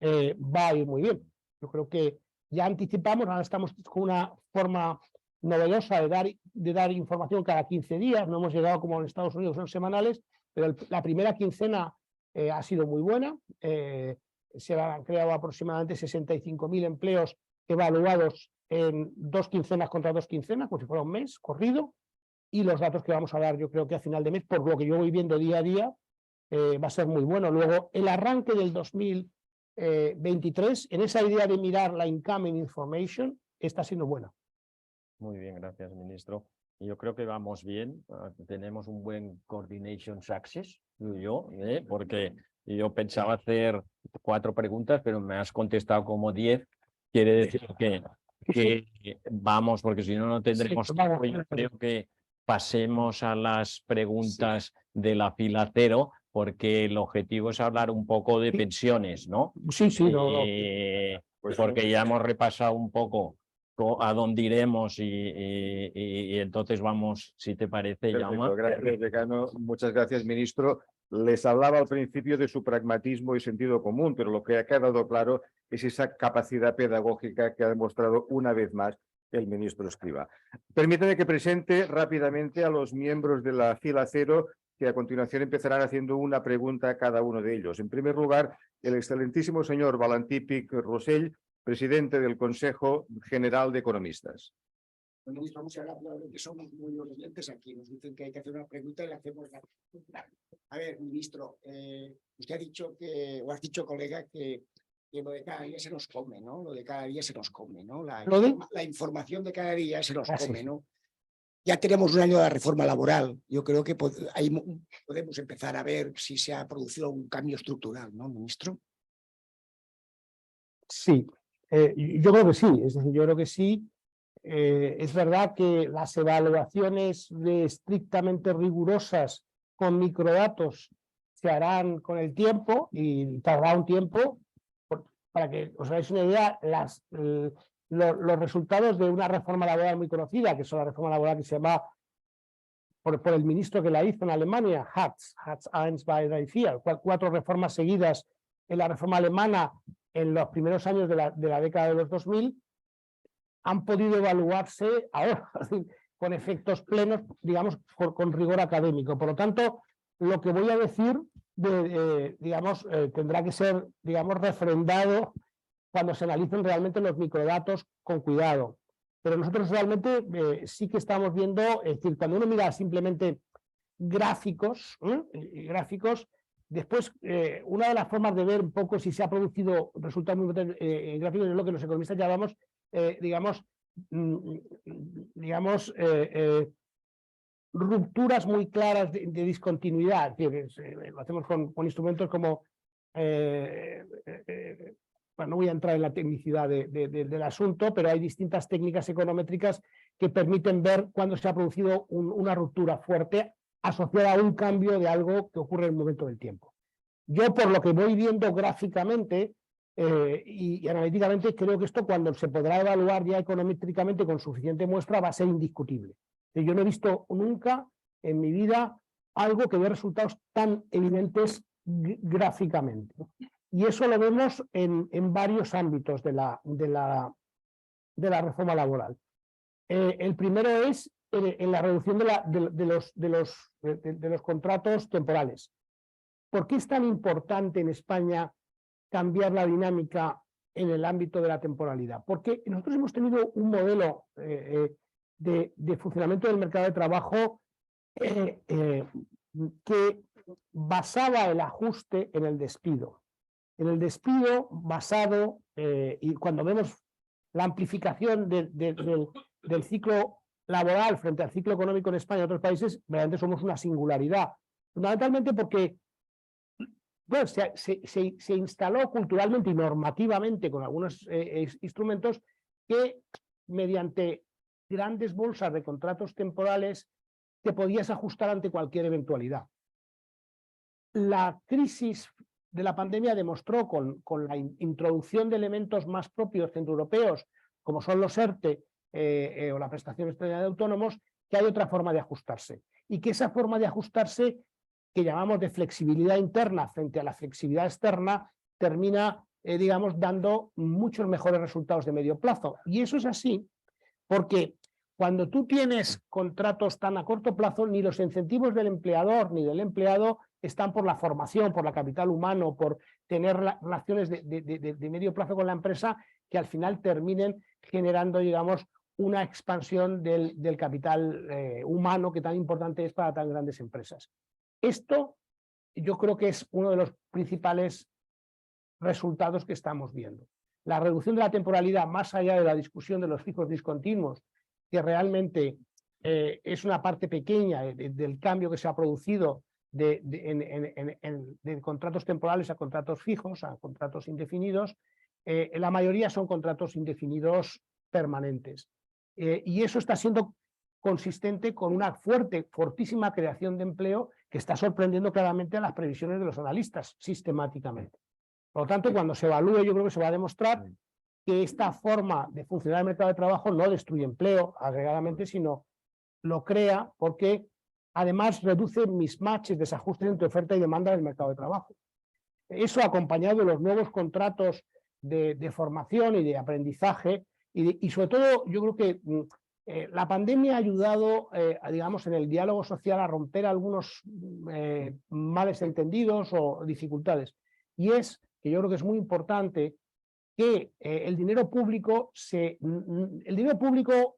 va a ir muy bien. Yo creo que ya anticipamos, ahora estamos con una forma novedosa de dar información cada 15 días, no hemos llegado como en Estados Unidos, son semanales, pero la primera quincena ha sido muy buena, se han creado aproximadamente 65.000 empleos evaluados en 2 quincenas contra 2 quincenas, como si fuera un mes corrido, y los datos que vamos a dar yo creo que a final de mes, por lo que yo voy viendo día a día, va a ser muy bueno. Luego, el arranque del 2023, en esa idea de mirar la incoming information, está siendo buena. Muy bien, gracias, ministro. Yo creo que vamos bien, tenemos un buen coordination success, porque yo pensaba hacer 4 preguntas, pero me has contestado como 10. Quiere decir que vamos, porque si no, no tendremos tiempo. Yo creo que pasemos a las preguntas de la fila 0, porque el objetivo es hablar un poco de pensiones, ¿no? Sí, Porque ya hemos repasado un poco a dónde iremos y entonces vamos, si te parece, Jaume. Gracias, decano. Muchas gracias, ministro. Les hablaba al principio de su pragmatismo y sentido común, pero lo que ha quedado claro es esa capacidad pedagógica que ha demostrado una vez más el ministro Escrivá. Permítame que presente rápidamente a los miembros de la fila 0, que a continuación empezarán haciendo una pregunta a cada uno de ellos. En primer lugar, el excelentísimo señor Valentí Pich Rosell, presidente del Consejo General de Economistas. Ministro, muchas gracias, que somos muy oyentes aquí. Nos dicen que hay que hacer una pregunta y le hacemos la pregunta. A ver, ministro, usted ha dicho que, o has dicho, colega, que lo de cada día se nos come, ¿no? Lo de cada día se nos come, ¿no? La información de cada día se nos come, ¿no? Ya tenemos un año de la reforma laboral. Yo creo que ahí podemos empezar a ver si se ha producido un cambio estructural, ¿no, ministro? Sí, yo creo que sí. Es decir, yo creo que sí. Es verdad que las evaluaciones estrictamente rigurosas con microdatos se harán con el tiempo y tardará un tiempo. Para que os hagáis una idea, los resultados de una reforma laboral muy conocida, que es la reforma laboral que se llama, por el ministro que la hizo en Alemania, Hartz I, Zwei, drei, vier, 4 reformas seguidas en la reforma alemana en los primeros años de la década de los 2000, han podido evaluarse ahora con efectos plenos, digamos, con rigor académico. Por lo tanto, lo que voy a decir, tendrá que ser, digamos, refrendado cuando se analicen realmente los microdatos con cuidado. Pero nosotros realmente sí que estamos viendo, es decir, cuando uno mira simplemente gráficos, después una de las formas de ver un poco si se ha producido resultados muy gráficos es lo que los economistas llamamos, rupturas muy claras de discontinuidad. Lo hacemos con instrumentos como bueno, no voy a entrar en la tecnicidad del asunto, pero hay distintas técnicas econométricas que permiten ver cuándo se ha producido una ruptura fuerte asociada a un cambio de algo que ocurre en el momento del tiempo. Yo, por lo que voy viendo gráficamente y analíticamente, creo que esto, cuando se podrá evaluar ya econométricamente con suficiente muestra, va a ser indiscutible. Yo no he visto nunca en mi vida algo que dé resultados tan evidentes gráficamente. Y eso lo vemos en varios ámbitos de la reforma laboral. El primero es en la reducción de los contratos temporales. ¿Por qué es tan importante en España cambiar la dinámica en el ámbito de la temporalidad? Porque nosotros hemos tenido un modelo de funcionamiento del mercado de trabajo que basaba el ajuste en el despido. En el despido basado, y cuando vemos la amplificación del ciclo laboral frente al ciclo económico en España y otros países, realmente somos una singularidad. Fundamentalmente porque bueno, se instaló culturalmente y normativamente con algunos instrumentos que mediante grandes bolsas de contratos temporales te podías ajustar ante cualquier eventualidad. La crisis de la pandemia demostró con la introducción de elementos más propios centroeuropeos, como son los ERTE o la prestación extraordinaria de autónomos, que hay otra forma de ajustarse. Y que esa forma de ajustarse, que llamamos de flexibilidad interna frente a la flexibilidad externa, termina, digamos, dando muchos mejores resultados de medio plazo. Y eso es así porque cuando tú tienes contratos tan a corto plazo, ni los incentivos del empleador ni del empleado están por la formación, por la capital humano, por tener relaciones de medio plazo con la empresa que al final terminen generando, digamos, una expansión del capital humano que tan importante es para tan grandes empresas. Esto yo creo que es uno de los principales resultados que estamos viendo. La reducción de la temporalidad, más allá de la discusión de los fijos discontinuos, que realmente es una parte pequeña del cambio que se ha producido de contratos temporales a contratos fijos, a contratos indefinidos, la mayoría son contratos indefinidos permanentes. Y eso está siendo consistente con una fortísima creación de empleo que está sorprendiendo claramente a las previsiones de los analistas sistemáticamente. Por lo tanto, cuando se evalúe, yo creo que se va a demostrar que esta forma de funcionar el mercado de trabajo no destruye empleo agregadamente, sino lo crea porque además reduce mismatches, desajustes entre oferta y demanda del mercado de trabajo. Eso acompañado de los nuevos contratos de formación y de aprendizaje y sobre todo yo creo que la pandemia ha ayudado, digamos, en el diálogo social a romper algunos males entendidos o dificultades. Y es que yo creo que es muy importante que el dinero público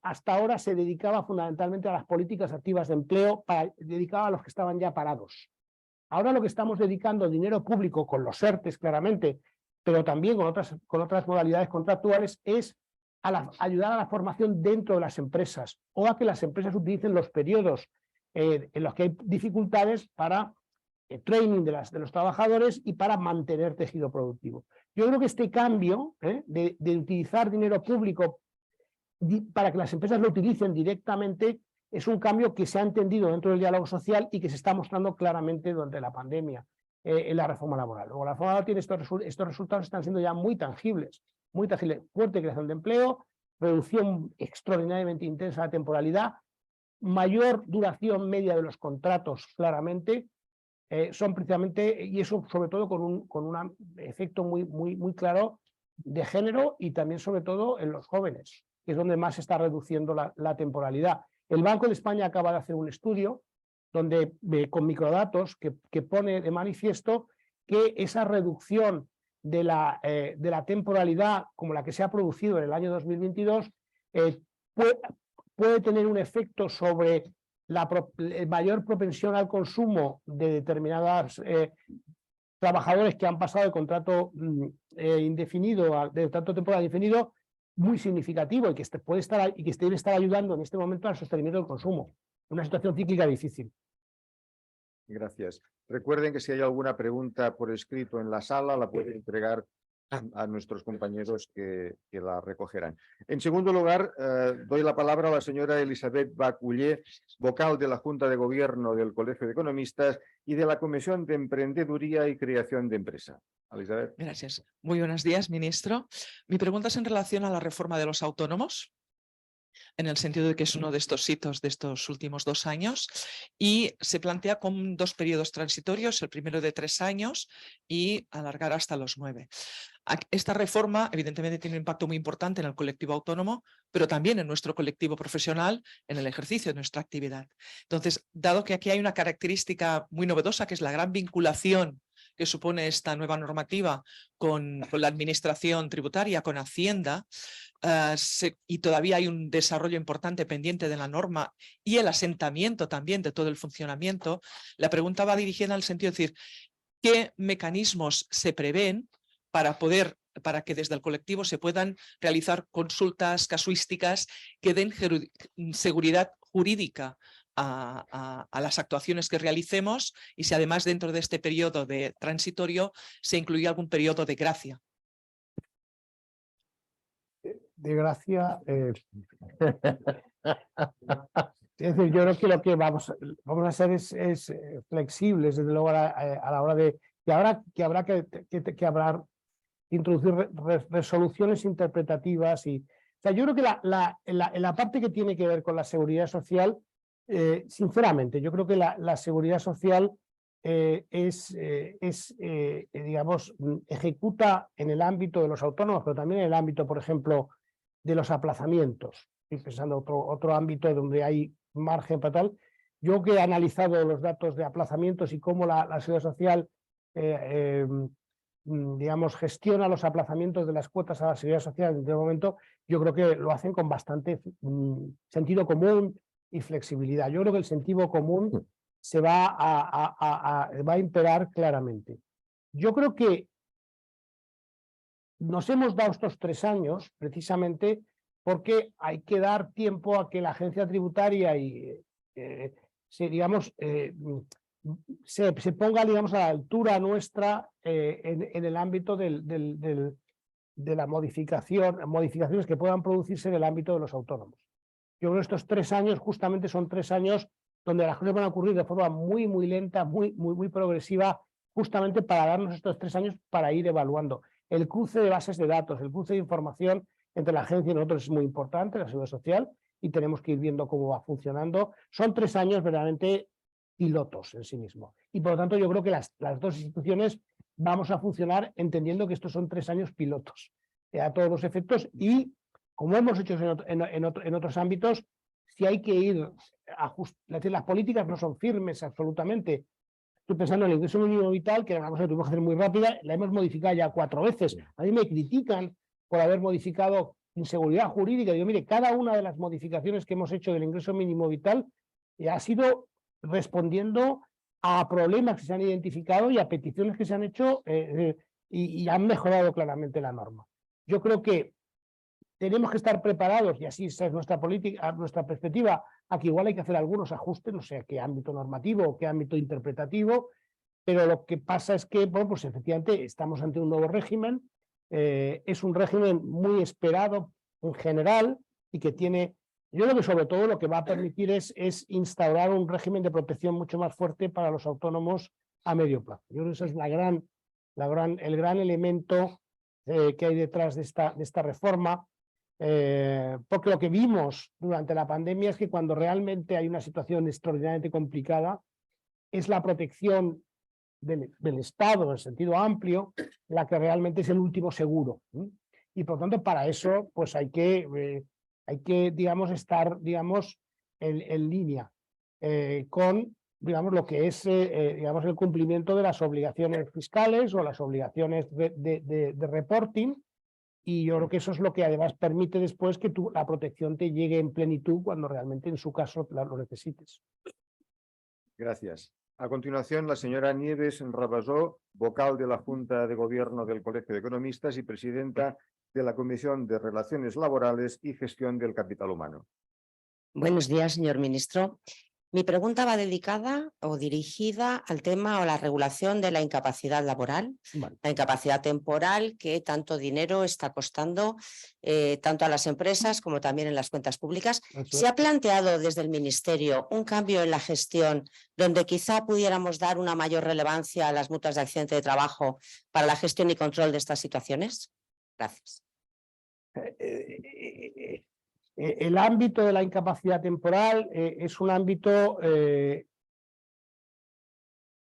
hasta ahora se dedicaba fundamentalmente a las políticas activas de empleo, dedicaba a los que estaban ya parados. Ahora lo que estamos dedicando dinero público con los ERTEs claramente, pero también con otras modalidades contractuales, es ayudar a la formación dentro de las empresas o a que las empresas utilicen los periodos en los que hay dificultades para training de los trabajadores y para mantener tejido productivo. Yo creo que este cambio de utilizar dinero público para que las empresas lo utilicen directamente es un cambio que se ha entendido dentro del diálogo social y que se está mostrando claramente durante la pandemia en la reforma laboral. Luego, la reforma laboral tiene estos resultados están siendo ya muy tangibles, fuerte creación de empleo, reducción extraordinariamente intensa de la temporalidad, mayor duración media de los contratos claramente, son precisamente, y eso sobre todo con un efecto muy claro de género y también sobre todo en los jóvenes, que es donde más se está reduciendo la temporalidad. El Banco de España acaba de hacer un estudio donde, con microdatos que pone de manifiesto que esa reducción de la temporalidad como la que se ha producido en el año 2022 puede tener un efecto sobre la mayor propensión al consumo de determinados trabajadores que han pasado de contrato indefinido de contrato temporal indefinido muy significativo y que debe estar ayudando en este momento al sostenimiento del consumo. Una situación cíclica difícil. Gracias. Recuerden que si hay alguna pregunta por escrito en la sala, la pueden entregar a nuestros compañeros que la recogerán. En segundo lugar, doy la palabra a la señora Elisabet Baculler, vocal de la Junta de Gobierno del Colegio de Economistas y de la Comisión de Emprendeduría y Creación de Empresa. Elisabet. Gracias. Muy buenos días, ministro. Mi pregunta es en relación a la reforma de los autónomos, en el sentido de que es uno de estos hitos de estos últimos 2 años y se plantea con 2 periodos transitorios, el primero de 3 años y alargar hasta los 9. Esta reforma evidentemente tiene un impacto muy importante en el colectivo autónomo, pero también en nuestro colectivo profesional, en el ejercicio de nuestra actividad. Entonces, dado que aquí hay una característica muy novedosa, que es la gran vinculación que supone esta nueva normativa con la administración tributaria, con Hacienda, y todavía hay un desarrollo importante pendiente de la norma y el asentamiento también de todo el funcionamiento, la pregunta va dirigida en el sentido de decir, ¿qué mecanismos se prevén para que desde el colectivo se puedan realizar consultas casuísticas que den seguridad jurídica a las actuaciones que realicemos y si además dentro de este periodo de transitorio se incluye algún periodo de gracia? De gracia, es decir, yo creo que lo que vamos a hacer es flexibles, desde luego a la hora de que habrá que introducir resoluciones interpretativas y, o sea, yo creo que en la parte que tiene que ver con la seguridad social, sinceramente, yo creo que la seguridad social digamos, ejecuta en el ámbito de los autónomos, pero también en el ámbito, por ejemplo, de los aplazamientos. Estoy pensando otro ámbito donde hay margen para tal. Yo que he analizado los datos de aplazamientos y cómo la seguridad social digamos, gestiona los aplazamientos de las cuotas a la seguridad social en este momento, yo creo que lo hacen con bastante sentido común y flexibilidad. Yo creo que el sentido común se va a imperar claramente. Yo creo que nos hemos dado estos 3 años precisamente porque hay que dar tiempo a que la agencia tributaria se ponga, digamos, a la altura nuestra en el ámbito de la modificaciones que puedan producirse en el ámbito de los autónomos. Yo creo que estos 3 años justamente son 3 años donde las cosas van a ocurrir de forma muy lenta, muy progresiva, justamente para darnos estos 3 años para ir evaluando. El cruce de bases de datos, el cruce de información entre la agencia y nosotros es muy importante, la seguridad social, y tenemos que ir viendo cómo va funcionando. Son 3 años verdaderamente pilotos en sí mismos. Y por lo tanto yo creo que las 2 instituciones vamos a funcionar entendiendo que estos son 3 años pilotos a todos los efectos y como hemos hecho en otros ámbitos, si hay que ir las políticas no son firmes absolutamente. Estoy pensando en el ingreso mínimo vital, que era una cosa que tuvimos que hacer muy rápida, la hemos modificado ya 4 veces. A mí me critican por haber modificado inseguridad jurídica. Digo, mire, cada una de las modificaciones que hemos hecho del ingreso mínimo vital ha sido respondiendo a problemas que se han identificado y a peticiones que se han hecho y han mejorado claramente la norma. Yo creo que tenemos que estar preparados, y así esa es nuestra política, nuestra perspectiva, a que igual hay que hacer algunos ajustes, no sé a qué ámbito normativo o qué ámbito interpretativo, pero lo que pasa es que, bueno, pues efectivamente estamos ante un nuevo régimen, es un régimen muy esperado en general y que tiene, yo creo que sobre todo lo que va a permitir es instaurar un régimen de protección mucho más fuerte para los autónomos a medio plazo. Yo creo que ese es el gran elemento que hay detrás de esta reforma, porque lo que vimos durante la pandemia es que cuando realmente hay una situación extraordinariamente complicada, es la protección del Estado, en el sentido amplio, la que realmente es el último seguro. Y por tanto, para eso, pues hay que digamos, estar, digamos, en línea con, digamos, lo que es, digamos, el cumplimiento de las obligaciones fiscales o las obligaciones de reporting. Y yo creo que eso es lo que además permite después que la protección te llegue en plenitud cuando realmente en su caso lo necesites. Gracias. A continuación, la señora Nieves Rabasó, vocal de la Junta de Gobierno del Colegio de Economistas y presidenta de la Comisión de Relaciones Laborales y Gestión del Capital Humano. Buenos días, señor ministro. Mi pregunta va dedicada o dirigida al tema o la regulación de la incapacidad laboral, Vale. la incapacidad temporal que tanto dinero está costando tanto a las empresas como también en las cuentas públicas. ¿Se ha planteado desde el Ministerio un cambio en la gestión donde quizá pudiéramos dar una mayor relevancia a las mutuas de accidente de trabajo para la gestión y control de estas situaciones? Gracias. El ámbito de la incapacidad temporal es un ámbito que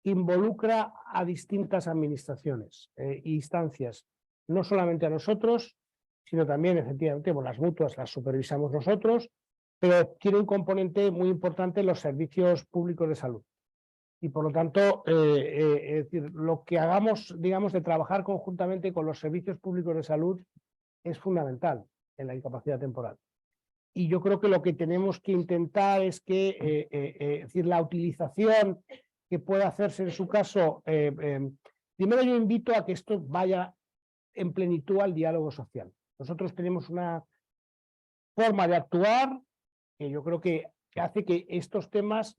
involucra a distintas administraciones e instancias, no solamente a nosotros, sino también, efectivamente, bueno, las mutuas las supervisamos nosotros, pero tiene un componente muy importante en los servicios públicos de salud. Y por lo tanto, es decir, lo que hagamos, digamos, de trabajar conjuntamente con los servicios públicos de salud es fundamental en la incapacidad temporal. Y yo creo que lo que tenemos que intentar es que es decir, la utilización que pueda hacerse en su caso, primero yo invito a que esto vaya en plenitud al diálogo social. Nosotros tenemos una forma de actuar que yo creo que hace que estos temas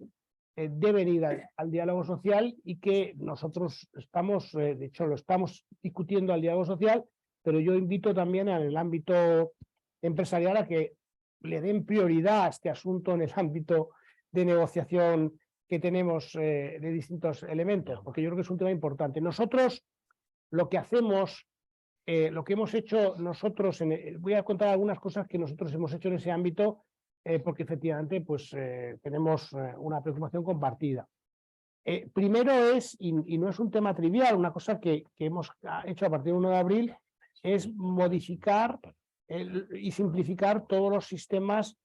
deben ir al diálogo social y que nosotros estamos, de hecho lo estamos discutiendo al diálogo social, pero yo invito también en el ámbito empresarial a que le den prioridad a este asunto en el ámbito de negociación que tenemos de distintos elementos, porque yo creo que es un tema importante. Nosotros lo que hacemos, lo que hemos hecho nosotros, voy a contar algunas cosas que nosotros hemos hecho en ese ámbito, porque efectivamente pues, tenemos una preocupación compartida. Primero es, y no es un tema trivial, una cosa que hemos hecho a partir del 1 de abril, es modificar y simplificar todos los sistemas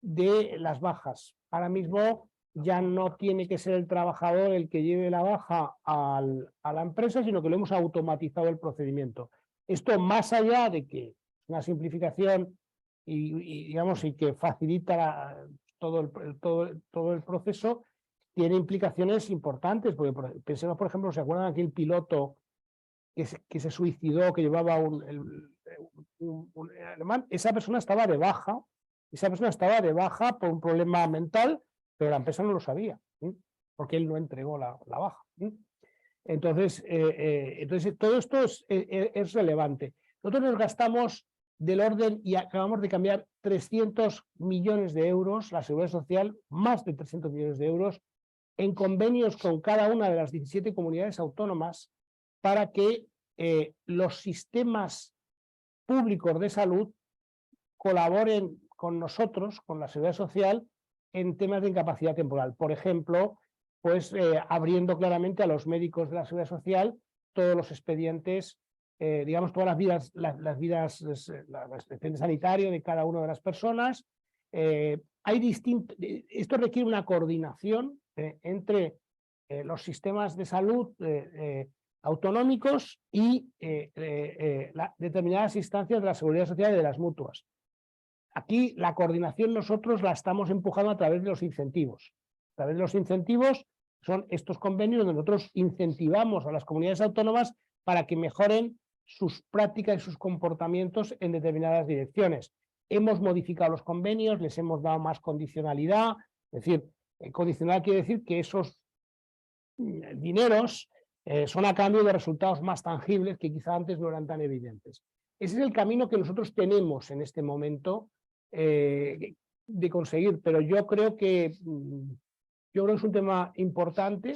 de las bajas. Ahora mismo ya no tiene que ser el trabajador el que lleve la baja a la empresa, sino que lo hemos automatizado el procedimiento. Esto, más allá de que es una simplificación digamos, y que facilita todo el proceso, tiene implicaciones importantes, porque pensemos, por ejemplo, ¿se acuerdan aquel piloto que se suicidó, que llevaba un alemán? Esa persona estaba de baja por un problema mental, pero la empresa no lo sabía, porque él no entregó la baja. Entonces, todo esto es relevante. Nosotros nos gastamos del orden, y acabamos de cambiar 300 millones de euros, la Seguridad Social, más de 300 millones de euros, en convenios con cada una de las 17 comunidades autónomas para que los sistemas públicos de salud colaboren con nosotros, con la Seguridad Social, en temas de incapacidad temporal. Por ejemplo, pues abriendo claramente a los médicos de la Seguridad Social todos los expedientes, digamos, todas las expedientes sanitarios de cada una de las personas. Esto requiere una coordinación entre los sistemas de salud autonómicos y determinadas instancias de la seguridad social y de las mutuas. Aquí la coordinación nosotros la estamos empujando a través de los incentivos. A través de los incentivos son estos convenios donde nosotros incentivamos a las comunidades autónomas para que mejoren sus prácticas y sus comportamientos en determinadas direcciones. Hemos modificado los convenios, les hemos dado más condicionalidad, es decir, condicional quiere decir que esos dineros son a cambio de resultados más tangibles que quizá antes no eran tan evidentes. Ese es el camino que nosotros tenemos en este momento de conseguir, pero yo creo que es un tema importante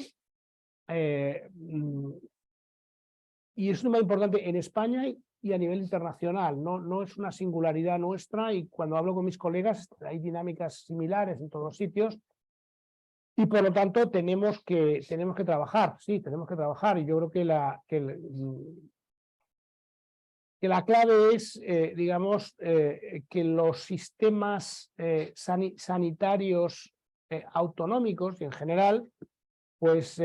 y es un tema importante en España y a nivel internacional, no es una singularidad nuestra, y cuando hablo con mis colegas hay dinámicas similares en todos los sitios y por lo tanto tenemos que trabajar, sí, tenemos que trabajar, y yo creo que la clave es, digamos, que los sistemas sanitarios autonómicos y en general, pues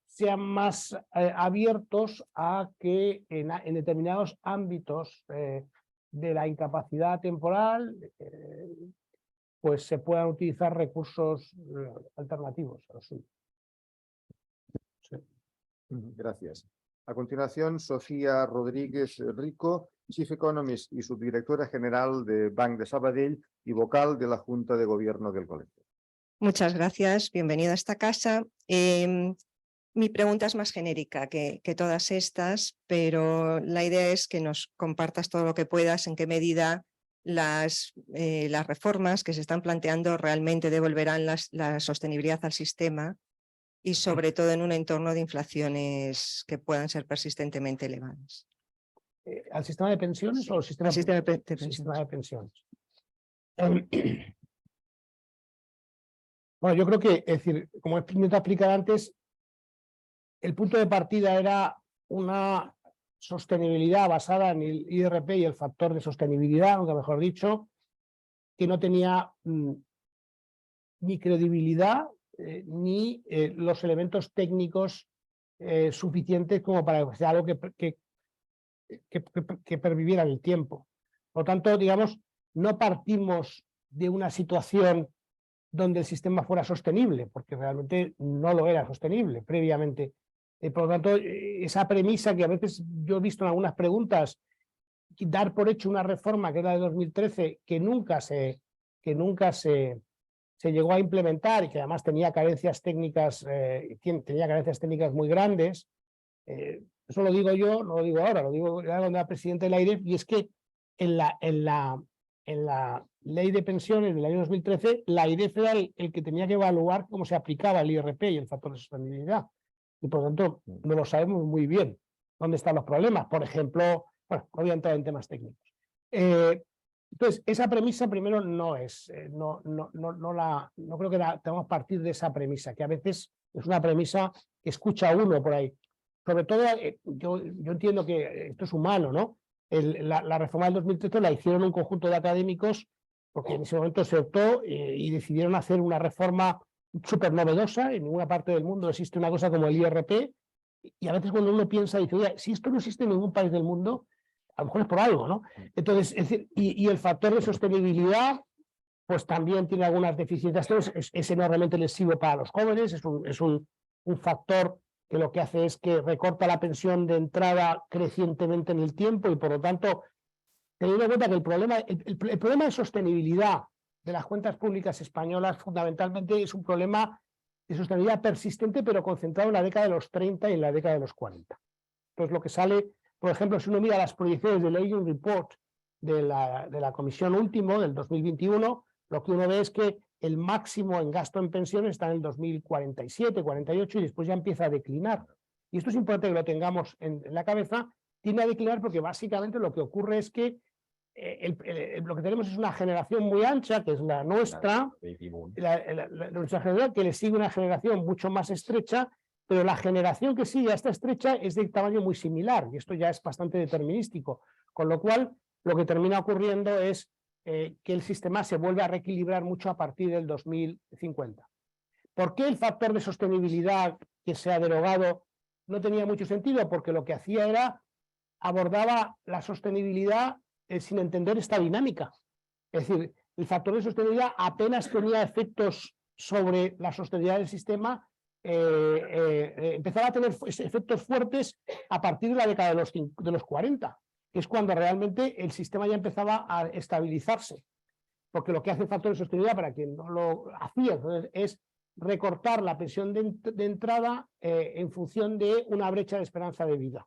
sean más abiertos a que en determinados ámbitos de la incapacidad temporal pues se puedan utilizar recursos alternativos a los suyos. Sí. Gracias. A continuación, Sofía Rodríguez Rico, Chief Economist y subdirectora general de Banc de Sabadell y vocal de la Junta de Gobierno del Colegio. Muchas gracias, bienvenido a esta casa. Mi pregunta es más genérica que todas estas, pero la idea es que nos compartas todo lo que puedas, en qué medida las reformas que se están planteando realmente devolverán la sostenibilidad al sistema y sobre todo en un entorno de inflaciones que puedan ser persistentemente elevadas. ¿Al sistema de pensiones o al sistema, Sistema de pensiones? Bueno, yo creo que, es decir, como he intentado explicar antes, el punto de partida era una sostenibilidad basada en el IRP y el factor de sostenibilidad, nunca mejor dicho, que no tenía ni credibilidad ni los elementos técnicos suficientes como para que sea algo que perviviera en el tiempo. Por lo tanto, digamos, no partimos de una situación donde el sistema fuera sostenible, porque realmente no lo era sostenible previamente. Por lo tanto, esa premisa que a veces yo he visto en algunas preguntas, dar por hecho una reforma que era de 2013, que nunca se llegó a implementar y que además tenía carencias técnicas, muy grandes. Eso lo digo yo, no lo digo ahora, lo digo cuando era presidente de la AIREF, y es que en la ley de pensiones del año 2013, la AIREF era el que tenía que evaluar cómo se aplicaba el IRP y el factor de sostenibilidad. Y por lo tanto, no lo sabemos muy bien dónde están los problemas. Por ejemplo, bueno, no voy a entrar en temas técnicos. Entonces, esa premisa primero no es, no creo que tengamos que partir de esa premisa, que a veces es una premisa que escucha uno por ahí. Sobre todo, yo entiendo que esto es humano, ¿no? La reforma del 2013 la hicieron un conjunto de académicos porque en ese momento se optó y decidieron hacer una reforma súper novedosa. En ninguna parte del mundo existe una cosa como el IRP, y a veces cuando uno piensa, dice, oye, si esto no existe en ningún país del mundo, a lo mejor es por algo, ¿no? Entonces, es decir, y el factor de sostenibilidad, pues también tiene algunas deficiencias. Es enormemente lesivo para los jóvenes, es un factor que lo que hace es que recorta la pensión de entrada crecientemente en el tiempo, y por lo tanto, teniendo en cuenta que el problema de sostenibilidad de las cuentas públicas españolas fundamentalmente es un problema de sostenibilidad persistente, pero concentrado en la década de los 30 y en la década de los 40. Entonces, lo que sale, por ejemplo, si uno mira las proyecciones del Aging Report de la Comisión Último del 2021, lo que uno ve es que el máximo en gasto en pensiones está en el 2047, 48, y después ya empieza a declinar. Y esto es importante que lo tengamos en la cabeza. Tiene a declinar porque básicamente lo que ocurre es que lo que tenemos es una generación muy ancha, que es la nuestra, nuestra generación, que le sigue una generación mucho más estrecha, pero la generación que sigue a esta estrecha es de tamaño muy similar, y esto ya es bastante determinístico, con lo cual lo que termina ocurriendo es que el sistema se vuelve a reequilibrar mucho a partir del 2050. ¿Por qué el factor de sostenibilidad que se ha derogado no tenía mucho sentido porque lo que hacía era abordaba la sostenibilidad sin entender esta dinámica. Es decir, el factor de sostenibilidad apenas tenía efectos sobre la sostenibilidad del sistema, empezaba a tener efectos fuertes a partir de la década de los 40, que es cuando realmente el sistema ya empezaba a estabilizarse. Porque lo que hace el factor de sostenibilidad, para quien no lo hacía, entonces, es recortar la pensión de entrada en función de una brecha de esperanza de vida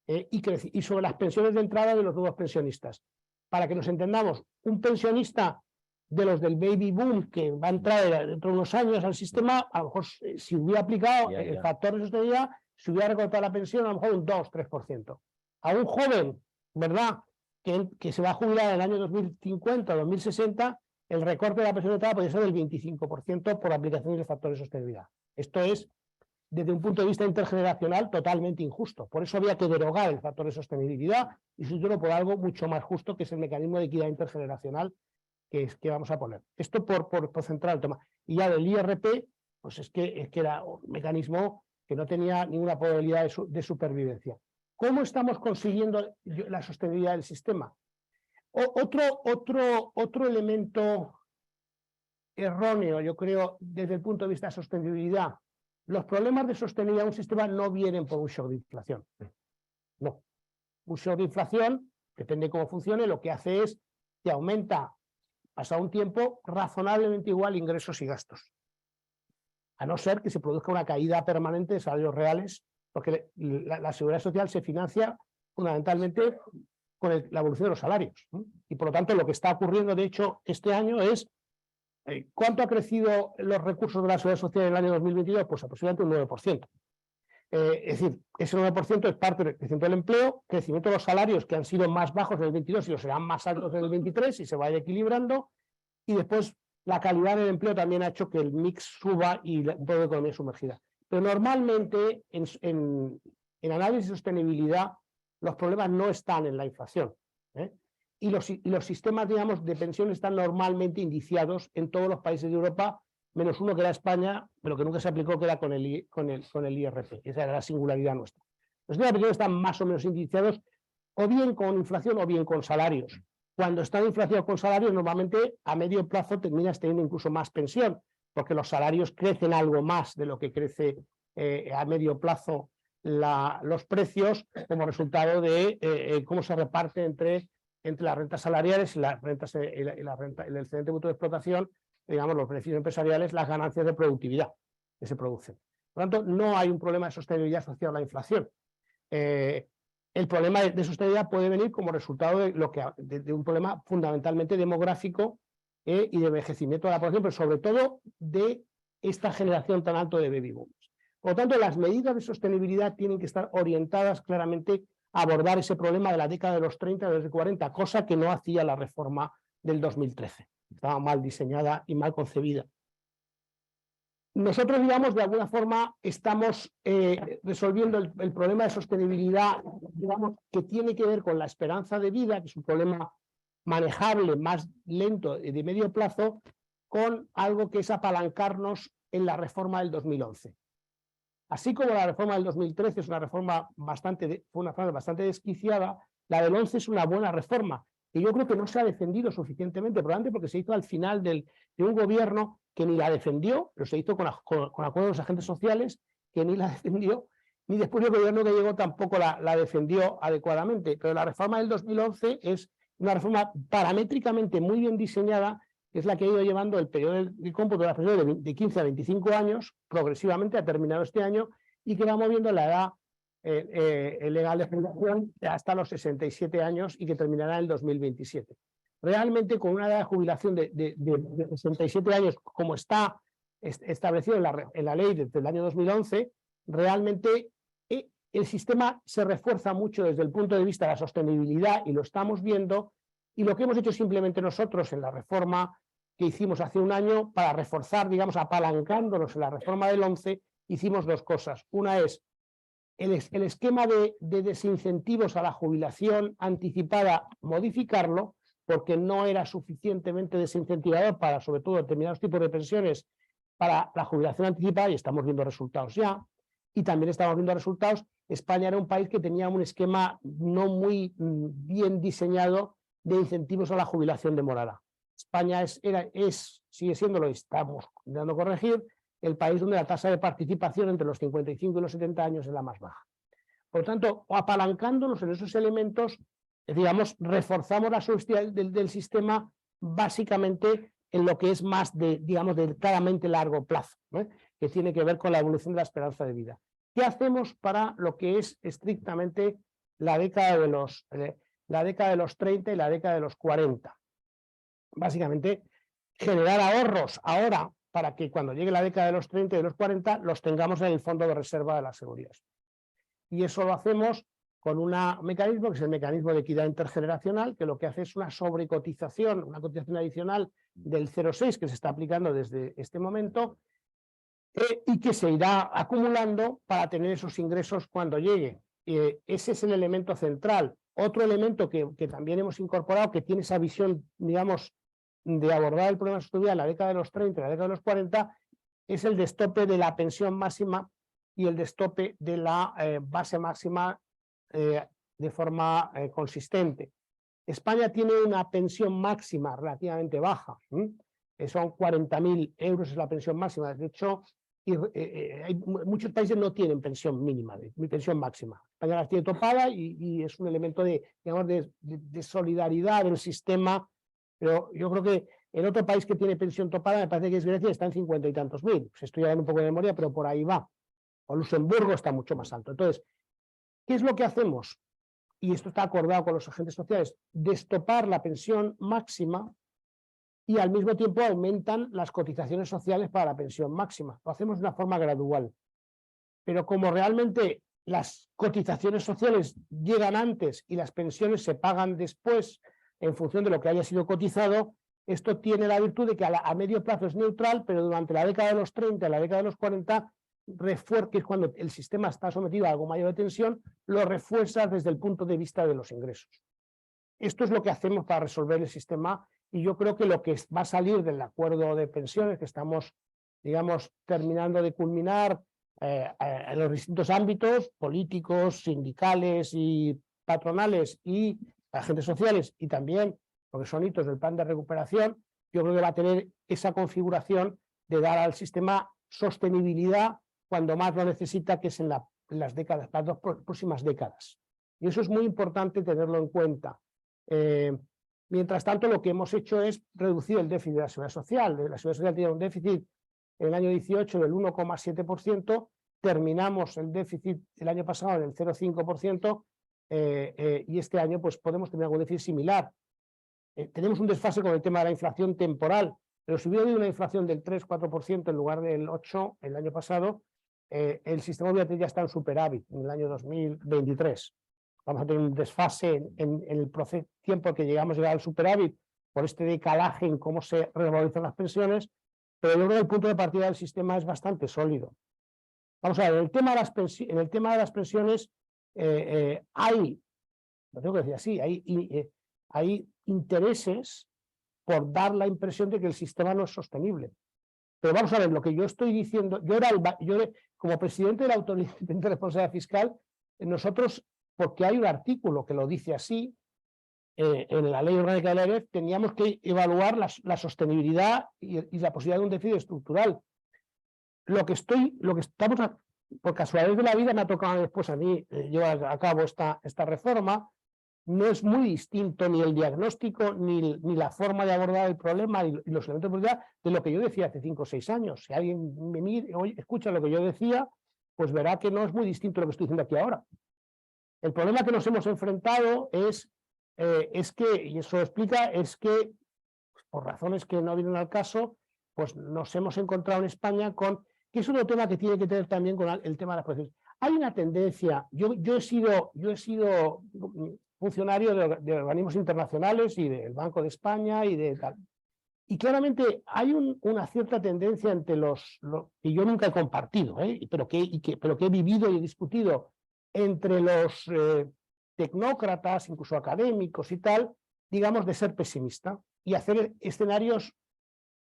y sobre las pensiones de entrada de los nuevos pensionistas. Para que nos entendamos, un pensionista de los del baby boom que va a entrar dentro de unos años al sistema, a lo mejor si hubiera aplicado el factor de sostenibilidad, se hubiera recortado la pensión a lo mejor un 2-3%. A un joven, ¿verdad?, que se va a jubilar en el año 2050 o 2060, el recorte de la pensión de entrada puede ser del 25% por aplicación del factor de sostenibilidad. Esto es, desde un punto de vista intergeneracional, totalmente injusto. Por eso había que derogar el factor de sostenibilidad y sustituirlo por algo mucho más justo, que es el mecanismo de equidad intergeneracional que vamos a poner. Esto por centrar el tema. Y ya del IRP, pues es que era un mecanismo que no tenía ninguna probabilidad de supervivencia. ¿Cómo estamos consiguiendo la sostenibilidad del sistema? Otro elemento erróneo, yo creo, desde el punto de vista de sostenibilidad. Los problemas de sostenibilidad de un sistema no vienen por un shock de inflación. No. Un shock de inflación, depende de cómo funcione, lo que hace es que aumenta, pasado un tiempo, razonablemente igual ingresos y gastos. A no ser que se produzca una caída permanente de salarios reales, porque la seguridad social se financia fundamentalmente con la evolución de los salarios. Y por lo tanto lo que está ocurriendo, de hecho, este año es ¿cuánto ha crecido los recursos de la seguridad social en el año 2022? Pues aproximadamente un 9%. Es decir, ese 9% es parte del crecimiento del empleo, crecimiento de los salarios que han sido más bajos en el 22 y los serán más altos en el 23 y se va a ir equilibrando, y después la calidad del empleo también ha hecho que el mix suba y toda la economía sumergida. Pero normalmente en análisis de sostenibilidad los problemas no están en la inflación. Y los sistemas, digamos, de pensión están normalmente indiciados en todos los países de Europa, menos uno que era España, pero que nunca se aplicó, que era con el IRP. Esa era la singularidad nuestra. Los sistemas de pensión están más o menos indiciados o bien con inflación o bien con salarios. Cuando están inflacionados con salarios, normalmente a medio plazo terminas teniendo incluso más pensión, porque los salarios crecen algo más de lo que crece a medio plazo los precios, como resultado de cómo se reparte entre las rentas salariales y las rentas el excedente bruto de explotación, digamos, los beneficios empresariales, las ganancias de productividad que se producen. Por lo tanto, no hay un problema de sostenibilidad asociado a la inflación. El problema de sostenibilidad puede venir como resultado de un problema fundamentalmente demográfico y de envejecimiento de la población, pero sobre todo de esta generación tan alta de baby boomers. Por lo tanto, las medidas de sostenibilidad tienen que estar orientadas claramente a abordar ese problema de la década de los 30 y de los 40, cosa que no hacía la reforma del 2013. Estaba mal diseñada y mal concebida. Nosotros, digamos, de alguna forma estamos resolviendo el problema de sostenibilidad, digamos, que tiene que ver con la esperanza de vida, que es un problema manejable, más lento, de medio plazo, con algo que es apalancarnos en la reforma del 2011. Así como la reforma del 2013 es una reforma fue una reforma bastante desquiciada, la del 11 es una buena reforma, que yo creo que no se ha defendido suficientemente, probablemente porque se hizo al final de un gobierno que ni la defendió, pero se hizo con acuerdo de los agentes sociales, que ni la defendió, ni después del gobierno que llegó tampoco la defendió adecuadamente. Pero la reforma del 2011 es una reforma paramétricamente muy bien diseñada, que es la que ha ido llevando el periodo de cómputo de la pensión de 15 a 25 años, progresivamente ha terminado este año, y que va moviendo la edad legal de jubilación hasta los 67 años y que terminará en el 2027. Realmente, con una edad de jubilación de 67 años, como está establecido en la ley desde el año 2011, realmente el sistema se refuerza mucho desde el punto de vista de la sostenibilidad, y lo estamos viendo, y lo que hemos hecho simplemente nosotros en la reforma que hicimos hace un año, para reforzar, digamos, apalancándonos en la reforma del 11, hicimos dos cosas. Una es el esquema de desincentivos a la jubilación anticipada, modificarlo, porque no era suficientemente desincentivador para, sobre todo, determinados tipos de pensiones para la jubilación anticipada, y estamos viendo resultados ya. y también estamos viendo resultados. España era un país que tenía un esquema no muy bien diseñado de incentivos a la jubilación demorada. España sigue siéndolo, estamos intentando corregir, el país donde la tasa de participación entre los 55 y los 70 años es la más baja. Por lo tanto, apalancándonos en esos elementos, digamos, reforzamos la sostenibilidad del sistema básicamente en lo que es más de claramente largo plazo, ¿no? Que tiene que ver con la evolución de la esperanza de vida. ¿Qué hacemos para lo que es estrictamente la década de los 30 y la década de los 40? Básicamente, generar ahorros ahora para que cuando llegue la década de los 30 y de los 40 los tengamos en el fondo de reserva de la seguridad. Y eso lo hacemos con un mecanismo que es el mecanismo de equidad intergeneracional, que lo que hace es una sobrecotización, una cotización adicional del 0,6 que se está aplicando desde este momento y que se irá acumulando para tener esos ingresos cuando llegue. Ese es el elemento central. Otro elemento que también hemos incorporado, que tiene esa visión, digamos, de abordar el problema de sostenibilidad en la década de los 30 y la década de los 40, es el destope de la pensión máxima y el destope de la base máxima de forma consistente. España tiene una pensión máxima relativamente baja, son 40.000 euros es la pensión máxima. De hecho, muchos países no tienen pensión mínima, pensión máxima. España las tiene topada y es un elemento de solidaridad del sistema, pero yo creo que el otro país que tiene pensión topada, me parece que es Grecia, está en 50 y tantos mil. Pues estoy dando un poco de memoria, pero por ahí va. O Luxemburgo está mucho más alto. Entonces, ¿qué es lo que hacemos? Y esto está acordado con los agentes sociales, destopar la pensión máxima y al mismo tiempo aumentan las cotizaciones sociales para la pensión máxima. Lo hacemos de una forma gradual. Pero como realmente las cotizaciones sociales llegan antes y las pensiones se pagan después en función de lo que haya sido cotizado, esto tiene la virtud de que a medio plazo es neutral, pero durante la década de los 30 y la década de los 40, que es cuando el sistema está sometido a algo mayor de tensión, lo refuerza desde el punto de vista de los ingresos. Esto es lo que hacemos para resolver el sistema y yo creo que lo que va a salir del acuerdo de pensiones que estamos, digamos, terminando de culminar en los distintos ámbitos políticos, sindicales y patronales y agentes sociales y también, porque son hitos del plan de recuperación, yo creo que va a tener esa configuración de dar al sistema sostenibilidad cuando más lo necesita, que es en las décadas, las dos próximas décadas. Y eso es muy importante tenerlo en cuenta. Mientras tanto, lo que hemos hecho es reducir el déficit de la Seguridad Social. La Seguridad Social tiene un déficit en el año 18 del 1,7%, terminamos el déficit el año pasado en el 0,5%, y este año pues podemos tener algún déficit similar. Tenemos un desfase con el tema de la inflación temporal, pero si hubiera habido una inflación del 3-4% en lugar del 8% el año pasado, el sistema obligatorio ya está en superávit en el año 2023. Vamos a tener un desfase en el tiempo que llegamos a llegar al superávit por este decalaje en cómo se revalorizan las pensiones, pero yo creo que el punto de partida del sistema es bastante sólido. Vamos a ver, en el tema de las pensiones hay, lo tengo que decir así, hay intereses por dar la impresión de que el sistema no es sostenible. Pero vamos a ver, lo que yo estoy diciendo, como presidente de la Autoridad de Responsabilidad Fiscal, nosotros, porque hay un artículo que lo dice así, en la Ley Orgánica de la AREF, teníamos que evaluar la sostenibilidad y la posibilidad de un déficit estructural. Lo que estamos, por casualidad de la vida, me ha tocado después a mí llevar a cabo esta reforma. No es muy distinto ni el diagnóstico ni la forma de abordar el problema y los elementos de seguridad de lo que yo decía hace 5 o 6 años. Si alguien me mira, escucha lo que yo decía, pues verá que no es muy distinto lo que estoy diciendo aquí ahora. El problema que nos hemos enfrentado es que, y eso explica, es que por razones que no vienen al caso, pues nos hemos encontrado en España con, que es otro tema que tiene que ver también con el tema de las pensiones. Hay una tendencia, yo he sido funcionario de organismos internacionales y del Banco de España y de tal. Y claramente hay una cierta tendencia entre que yo nunca he compartido, pero que he vivido y he discutido entre los tecnócratas, incluso académicos y tal, digamos, de ser pesimista y hacer escenarios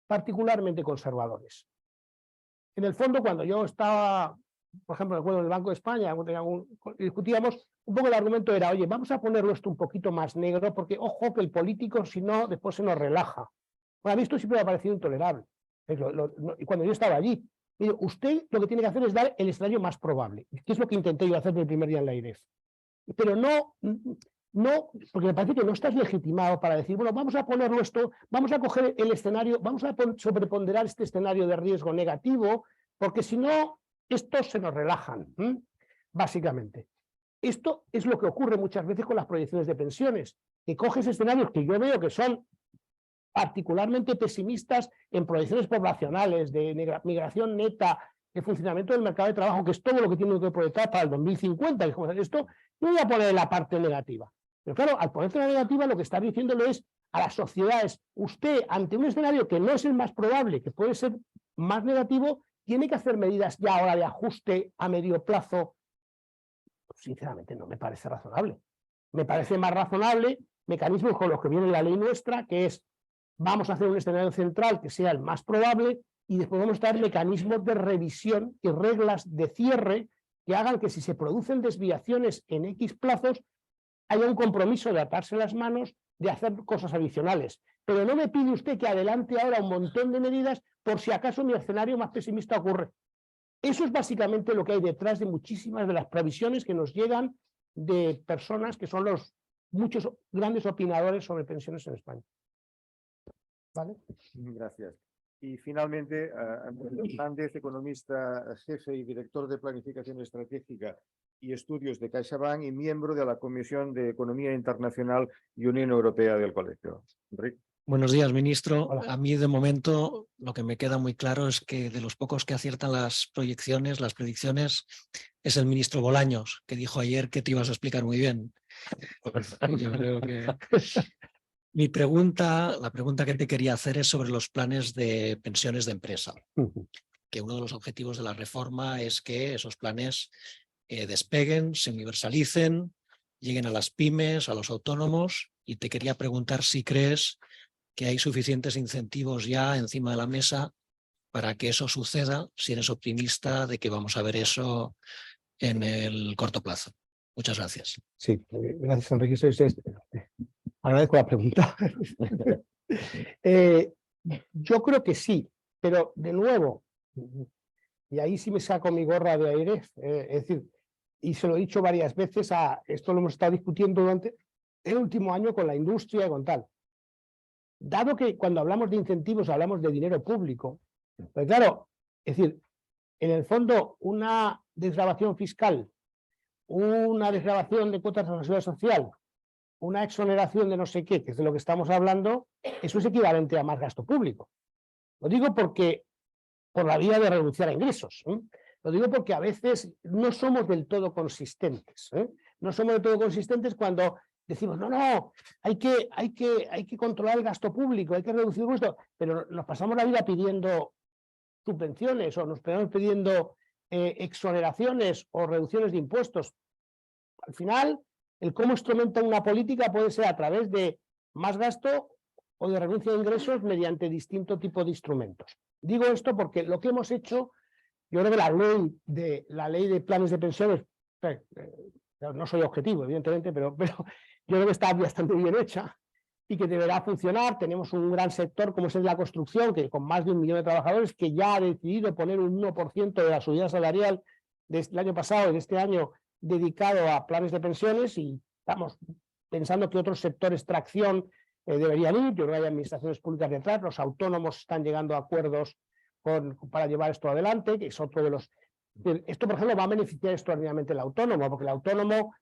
particularmente conservadores. En el fondo, cuando yo estaba por ejemplo, recuerdo en el Banco de España, discutíamos, un poco el argumento era, oye, vamos a ponerlo esto un poquito más negro, porque ojo que el político, si no, después se nos relaja. Bueno, a mí esto siempre me ha parecido intolerable. Y cuando yo estaba allí, digo, usted lo que tiene que hacer es dar el escenario más probable, que es lo que intenté yo hacer el primer día en la AIREF. Pero no, porque me parece que no estás legitimado para decir, bueno, vamos a ponerlo esto, vamos a coger el escenario, vamos a sobreponderar este escenario de riesgo negativo, porque si no, estos se nos relajan, básicamente. Esto es lo que ocurre muchas veces con las proyecciones de pensiones, que coges escenarios que yo veo que son particularmente pesimistas en proyecciones poblacionales, de migración neta, de funcionamiento del mercado de trabajo, que es todo lo que tiene que proyectar para el 2050. Y como esto, yo voy a poner la parte negativa. Pero claro, al poner la negativa, lo que está diciéndole es a las sociedades, usted, ante un escenario que no es el más probable, que puede ser más negativo, tiene que hacer medidas ya ahora de ajuste a medio plazo. Sinceramente, no me parece razonable. Me parece más razonable mecanismos con los que viene la ley nuestra, que es vamos a hacer un escenario central que sea el más probable y después vamos a dar mecanismos de revisión y reglas de cierre que hagan que si se producen desviaciones en X plazos haya un compromiso de atarse las manos, de hacer cosas adicionales. Pero no me pide usted que adelante ahora un montón de medidas por si acaso mi escenario más pesimista ocurre. Eso es básicamente lo que hay detrás de muchísimas de las previsiones que nos llegan de personas que son los muchos grandes opinadores sobre pensiones en España. ¿Vale? Gracias. Y finalmente, Antonio Hernández, economista jefe y director de Planificación Estratégica y Estudios de CaixaBank y miembro de la Comisión de Economía Internacional y Unión Europea del Colegio. Enrique. Buenos días, ministro. Hola. A mí, de momento, lo que me queda muy claro es que de los pocos que aciertan las proyecciones, las predicciones, es el ministro Bolaños, que dijo ayer que te ibas a explicar muy bien. Yo creo que... La pregunta que te quería hacer es sobre los planes de pensiones de empresa, que uno de los objetivos de la reforma es que esos planes despeguen, se universalicen, lleguen a las pymes, a los autónomos, y te quería preguntar si crees que hay suficientes incentivos ya encima de la mesa para que eso suceda, si eres optimista de que vamos a ver eso en el corto plazo. Muchas gracias. Sí, gracias, Enrique. Agradezco la pregunta. Yo creo que sí, pero de nuevo, y ahí sí me saco mi gorra de aire, es decir, y se lo he dicho varias veces, esto lo hemos estado discutiendo durante el último año con la industria y con tal. Dado que cuando hablamos de incentivos hablamos de dinero público, pues claro, es decir, en el fondo una desgravación fiscal, una desgravación de cuotas de la seguridad social, una exoneración de no sé qué, que es de lo que estamos hablando, eso es equivalente a más gasto público. Lo digo porque, por la vía de renunciar a ingresos. Lo digo porque a veces no somos del todo consistentes. No somos del todo consistentes cuando decimos, no, hay que controlar el gasto público, hay que reducir el gasto, pero nos pasamos la vida pidiendo subvenciones o nos pasamos pidiendo exoneraciones o reducciones de impuestos. Al final, el cómo instrumenta una política puede ser a través de más gasto o de renuncia de ingresos mediante distinto tipo de instrumentos. Digo esto porque lo que hemos hecho, yo creo que la ley de planes de pensiones, no soy objetivo, evidentemente, pero yo creo que está bastante bien hecha y que deberá funcionar. Tenemos un gran sector como es la construcción, que con más de 1 millón de trabajadores, que ya ha decidido poner un 1% de la subida salarial del año pasado y de este año dedicado a planes de pensiones, y estamos pensando que otros sectores tracción deberían ir. Yo creo que hay administraciones públicas detrás, los autónomos están llegando a acuerdos para llevar esto adelante, que es otro de los... Esto, por ejemplo, va a beneficiar extraordinariamente al autónomo, porque el autónomo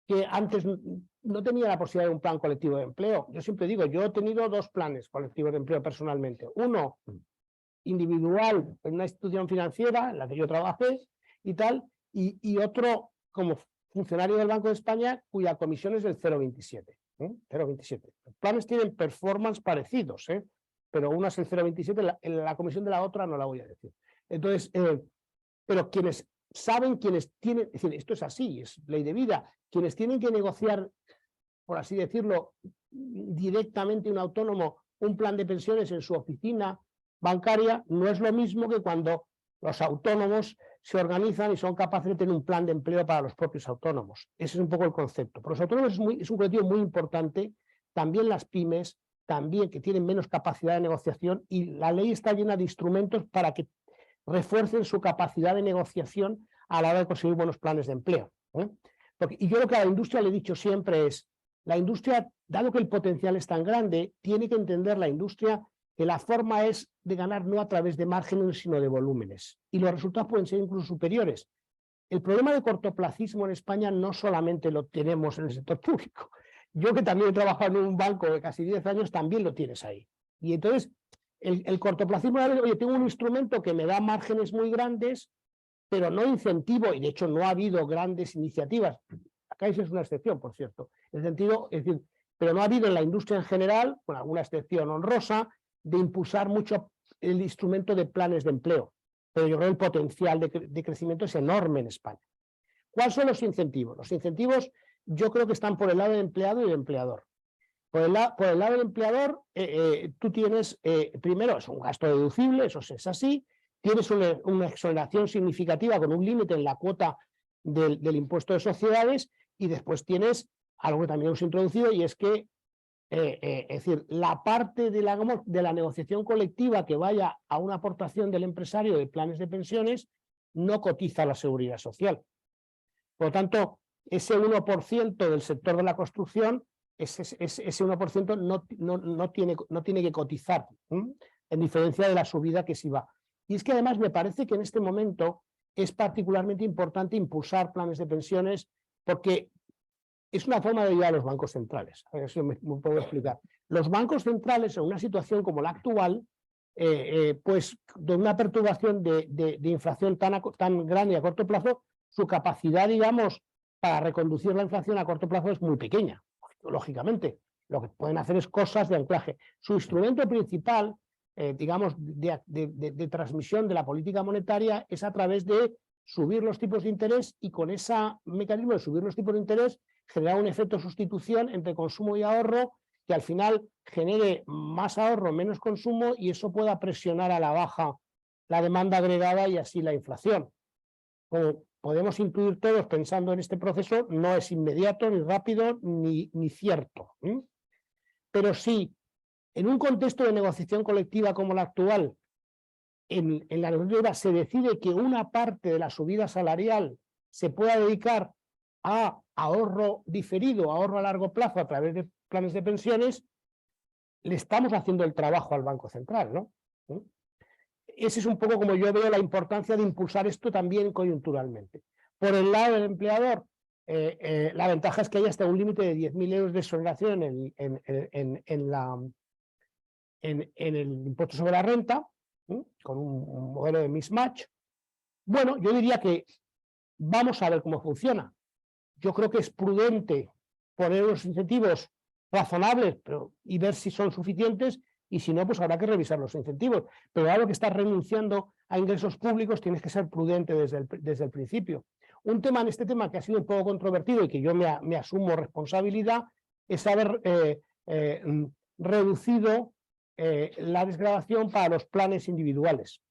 que antes no tenía la posibilidad de un plan colectivo de empleo. Yo siempre digo, yo he tenido 2 planes colectivos de empleo personalmente. Uno individual en una institución financiera en la que yo trabajé y tal, y otro como funcionario del Banco de España cuya comisión es del 0,27. 0,27. Los planes tienen performance parecidos, pero uno es el 0,27, la comisión de la otra no la voy a decir. Entonces, pero quienes saben, quienes tienen, es decir, esto es así, es ley de vida, quienes tienen que negociar, por así decirlo, directamente un autónomo un plan de pensiones en su oficina bancaria, no es lo mismo que cuando los autónomos se organizan y son capaces de tener un plan de empleo para los propios autónomos. Ese es un poco el concepto. Pero los autónomos es un colectivo muy importante, también las pymes, también que tienen menos capacidad de negociación, y la ley está llena de instrumentos para que refuercen su capacidad de negociación a la hora de conseguir buenos planes de empleo. Y yo lo que a la industria le he dicho siempre es, la industria, dado que el potencial es tan grande, tiene que entender la industria que la forma es de ganar no a través de márgenes, sino de volúmenes. Y los resultados pueden ser incluso superiores. El problema de cortoplacismo en España no solamente lo tenemos en el sector público. Yo, que también he trabajado en un banco de casi 10 años, también lo tienes ahí. Y entonces, el cortoplacismo es, oye, tengo un instrumento que me da márgenes muy grandes, pero no incentivo, y de hecho no ha habido grandes iniciativas. Acá es una excepción, por cierto. El sentido, es decir, pero no ha habido en la industria en general, con alguna excepción honrosa, de impulsar mucho el instrumento de planes de empleo. Pero yo creo que el potencial de crecimiento es enorme en España. ¿Cuáles son los incentivos? Los incentivos yo creo que están por el lado del empleado y del empleador. Por el lado del empleador, tú tienes, primero, es un gasto deducible, eso es así, tienes una exoneración significativa con un límite en la cuota del impuesto de sociedades, y después tienes algo que también hemos introducido, y es que es decir, la parte de la negociación colectiva que vaya a una aportación del empresario de planes de pensiones no cotiza a la seguridad social. Por lo tanto, ese 1% del sector de la construcción, ese 1% no tiene que cotizar, en diferencia de la subida que sí va. Y es que además me parece que en este momento es particularmente importante impulsar planes de pensiones, porque es una forma de ayudar a los bancos centrales. A ver si me puedo explicar. Los bancos centrales, en una situación como la actual, pues de una perturbación de inflación tan grande a corto plazo, su capacidad, digamos, para reconducir la inflación a corto plazo es muy pequeña, lógicamente. Lo que pueden hacer es cosas de anclaje. Su instrumento principal, digamos, de transmisión de la política monetaria es a través de subir los tipos de interés, y con ese mecanismo de subir los tipos de interés generar un efecto de sustitución entre consumo y ahorro, que al final genere más ahorro, menos consumo, y eso pueda presionar a la baja la demanda agregada y así la inflación. Como podemos intuir todos pensando en este proceso, no es inmediato, ni rápido, ni cierto. Pero sí, en un contexto de negociación colectiva como la actual, en la negociación se decide que una parte de la subida salarial se pueda dedicar a ahorro diferido, ahorro a largo plazo a través de planes de pensiones, le estamos haciendo el trabajo al Banco Central, ¿no? Ese es un poco como yo veo la importancia de impulsar esto también coyunturalmente. Por el lado del empleador, la ventaja es que hay hasta un límite de 10.000 euros de exoneración en el impuesto sobre la renta, con un modelo de mismatch. Bueno, yo diría que vamos a ver cómo funciona. Yo creo que es prudente poner unos incentivos razonables y ver si son suficientes, y si no, pues habrá que revisar los incentivos. Pero dado que estás renunciando a ingresos públicos, tienes que ser prudente desde el principio. Un tema en este tema que ha sido un poco controvertido y que yo me asumo responsabilidad es haber reducido la desgravación para los planes individuales.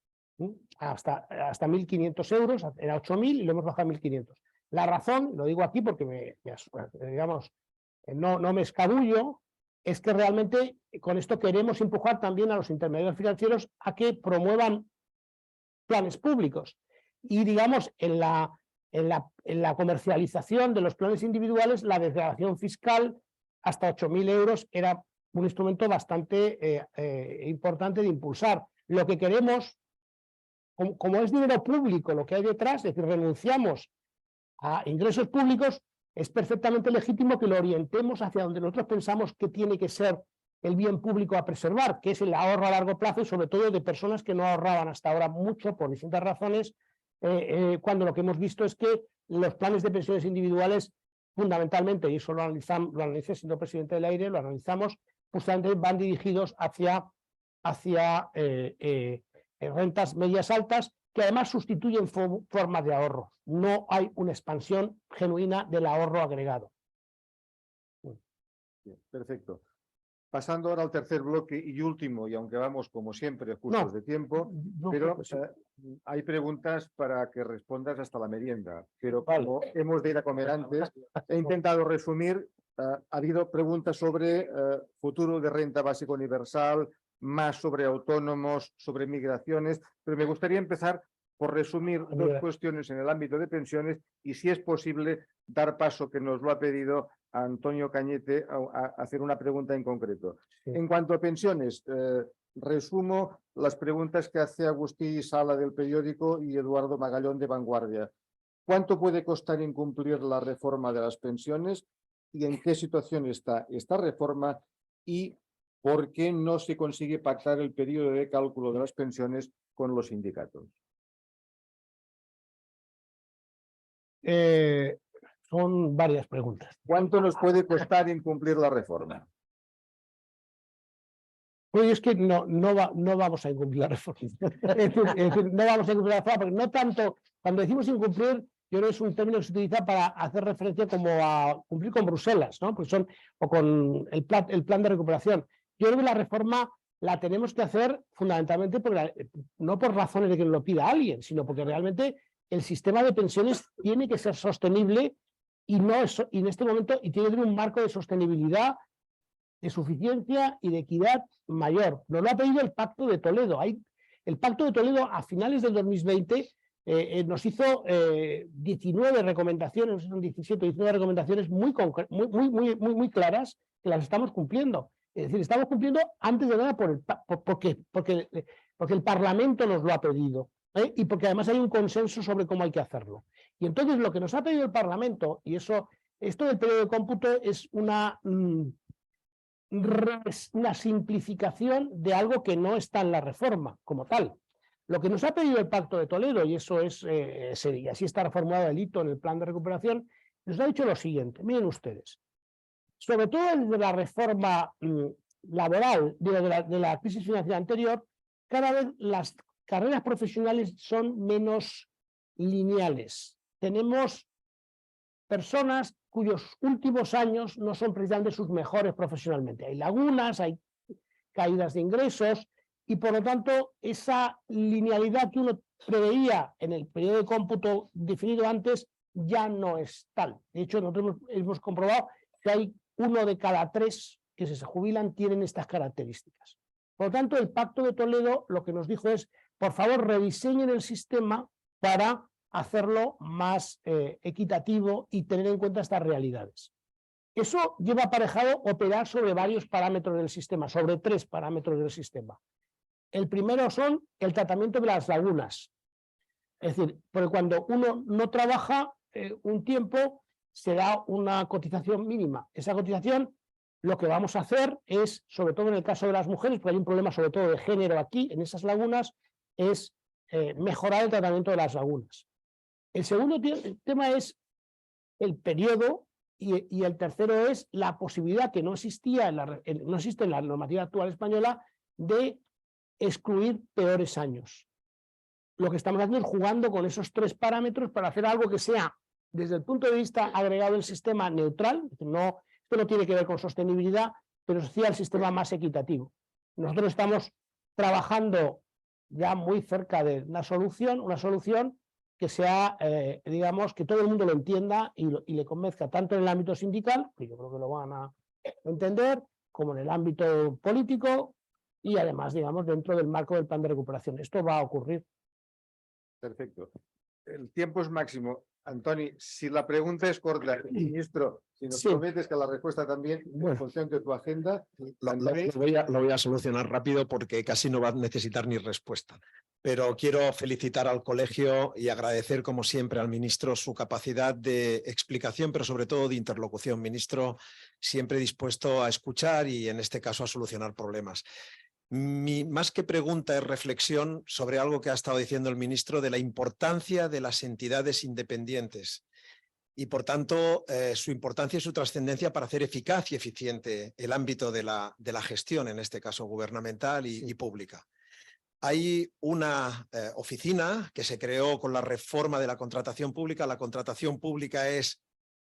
Hasta 1.500 euros, era 8.000 y lo hemos bajado a 1.500. La razón, lo digo aquí porque digamos, no me escabullo, es que realmente con esto queremos empujar también a los intermediarios financieros a que promuevan planes públicos. Y digamos, en la comercialización de los planes individuales, la desgravación fiscal hasta 8.000 euros era un instrumento bastante importante de impulsar. Lo que queremos, como es dinero público lo que hay detrás, es decir, renunciamos a ingresos públicos, es perfectamente legítimo que lo orientemos hacia donde nosotros pensamos que tiene que ser el bien público a preservar, que es el ahorro a largo plazo, y sobre todo de personas que no ahorraban hasta ahora mucho por distintas razones, cuando lo que hemos visto es que los planes de pensiones individuales, fundamentalmente, y eso lo analicé siendo presidente del AIRE, lo analizamos, justamente van dirigidos hacia rentas medias altas, que además sustituyen formas de ahorro. No hay una expansión genuina del ahorro agregado. Bien, perfecto. Pasando ahora al tercer bloque y último, y aunque vamos como siempre justos de tiempo, pero hay preguntas para que respondas hasta la merienda. Pero como hemos de ir a comer antes, he intentado resumir. Ha habido preguntas sobre futuro de renta básica universal, más sobre autónomos, sobre migraciones, pero me gustaría empezar por resumir dos cuestiones en el ámbito de pensiones y, si es posible, dar paso, que nos lo ha pedido Antonio Cañete, a hacer una pregunta en concreto. Sí. En cuanto a pensiones, resumo las preguntas que hace Agustí Sala del Periódico y Eduardo Magallón de Vanguardia. ¿Cuánto puede costar incumplir la reforma de las pensiones y en qué situación está esta reforma y por qué no se consigue pactar el periodo de cálculo de las pensiones con los sindicatos? Son varias preguntas. ¿Cuánto nos puede costar incumplir la reforma? Pues es que no vamos a incumplir la reforma. Es decir, no vamos a incumplir la reforma, porque no tanto, cuando decimos incumplir, yo creo que es un término que se utiliza para hacer referencia como a cumplir con Bruselas, ¿no? Pues o con el plan de recuperación. Yo creo que la reforma la tenemos que hacer fundamentalmente no por razones de que nos lo pida alguien, sino porque realmente el sistema de pensiones tiene que ser sostenible y en este momento tiene que tener un marco de sostenibilidad, de suficiencia y de equidad mayor. Nos lo ha pedido el Pacto de Toledo. El Pacto de Toledo a finales del 2020 nos hizo 19 recomendaciones, son 17 o 19 recomendaciones muy claras que las estamos cumpliendo. Es decir, estamos cumpliendo antes de nada porque el Parlamento nos lo ha pedido. Y porque además hay un consenso sobre cómo hay que hacerlo. Y entonces lo que nos ha pedido el Parlamento, y esto del periodo de cómputo es una simplificación de algo que no está en la reforma como tal. Lo que nos ha pedido el Pacto de Toledo, y eso es, y así está formulado el hito en el plan de recuperación, nos ha dicho lo siguiente: miren ustedes, sobre todo desde la reforma laboral, de la crisis financiera anterior, cada vez las carreras profesionales son menos lineales. Tenemos personas cuyos últimos años no son precisamente sus mejores profesionalmente. Hay lagunas, hay caídas de ingresos y, por lo tanto, esa linealidad que uno preveía en el periodo de cómputo definido antes ya no es tal. De hecho, nosotros hemos comprobado que hay 1 de cada 3 que se jubilan tienen estas características. Por lo tanto, el Pacto de Toledo lo que nos dijo es: por favor, rediseñen el sistema para hacerlo más equitativo y tener en cuenta estas realidades. Eso lleva aparejado operar sobre varios parámetros del sistema, sobre 3 parámetros del sistema. El primero son el tratamiento de las lagunas. Es decir, porque cuando uno no trabaja un tiempo, se da una cotización mínima. Esa cotización, lo que vamos a hacer es, sobre todo en el caso de las mujeres, porque hay un problema sobre todo de género aquí, en esas lagunas, es mejorar el tratamiento de las lagunas. El segundo tema es el periodo y el tercero es la posibilidad que no existe en la normativa actual española de excluir peores años. Lo que estamos haciendo es jugando con esos 3 parámetros para hacer algo que sea, desde el punto de vista agregado del sistema, neutral. Esto no tiene que ver con sostenibilidad, pero sí el sistema más equitativo. Nosotros estamos trabajando ya muy cerca de una solución que sea, digamos, que todo el mundo lo entienda y le convenzca, tanto en el ámbito sindical, que yo creo que lo van a entender, como en el ámbito político y además, digamos, dentro del marco del plan de recuperación. Esto va a ocurrir. Perfecto. El tiempo es máximo. Antoni, si la pregunta es corta, ministro, si nos prometes que la respuesta también, en función de tu agenda, lo voy a solucionar rápido porque casi no va a necesitar ni respuesta. Pero quiero felicitar al colegio y agradecer, como siempre, al ministro su capacidad de explicación, pero sobre todo de interlocución. Ministro, siempre dispuesto a escuchar y, en este caso, a solucionar problemas. Más que pregunta es reflexión sobre algo que ha estado diciendo el ministro de la importancia de las entidades independientes y, por tanto, su importancia y su trascendencia para hacer eficaz y eficiente el ámbito de la gestión, en este caso gubernamental y pública. Hay una oficina que se creó con la reforma de la contratación pública. La contratación pública es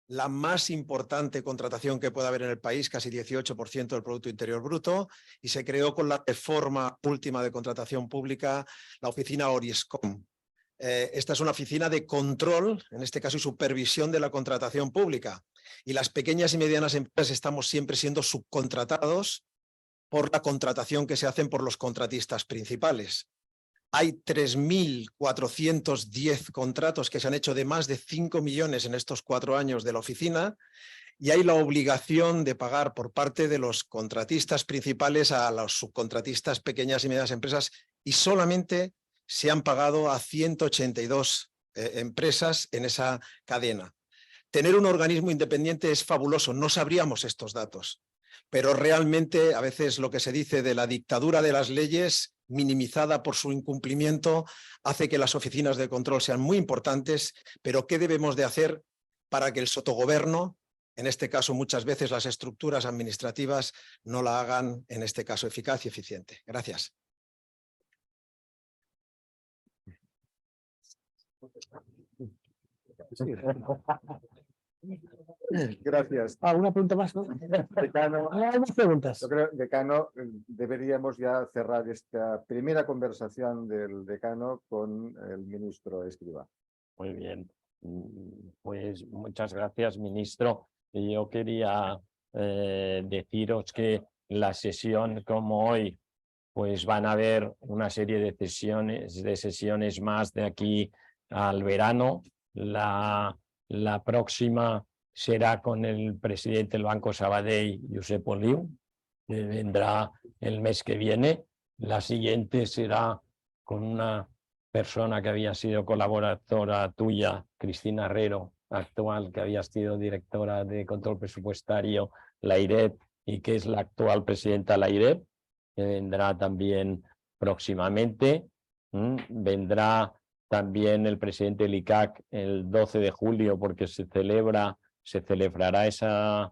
la más importante contratación que puede haber en el país, casi 18% del Producto Interior Bruto, y se creó con la reforma última de contratación pública la oficina Oriscom. Esta es una oficina de control, en este caso, y supervisión de la contratación pública. Y las pequeñas y medianas empresas estamos siempre siendo subcontratados por la contratación que se hacen por los contratistas principales. Hay 3.410 contratos que se han hecho de más de 5 millones en estos 4 años de la oficina, y hay la obligación de pagar por parte de los contratistas principales a los subcontratistas pequeñas y medianas empresas, y solamente se han pagado a 182 empresas en esa cadena. Tener un organismo independiente es fabuloso, no sabríamos estos datos, pero realmente a veces lo que se dice de la dictadura de las leyes, minimizada por su incumplimiento, hace que las oficinas de control sean muy importantes. Pero ¿qué debemos de hacer para que el sotogobierno, en este caso muchas veces las estructuras administrativas, no la hagan, en este caso, eficaz y eficiente? Gracias. Gracias. ¿Alguna pregunta más? ¿No? Decano, Hay más preguntas. yo creo, decano, deberíamos ya cerrar esta primera conversación del decano con el ministro Escrivá. Muy bien. Pues muchas gracias, ministro. Y yo quería deciros que la sesión como hoy, pues van a haber una serie de sesiones más de aquí al verano. La próxima será con el presidente del Banco Sabadell, Josep Oliu, que vendrá el mes que viene. La siguiente será con una persona que había sido colaboradora tuya, Cristina Herrero, actual, que había sido directora de control presupuestario, la IREP, y que es la actual presidenta de la IREP, que vendrá también próximamente. Vendrá también el presidente del ICAC el 12 de julio, porque se celebrará esa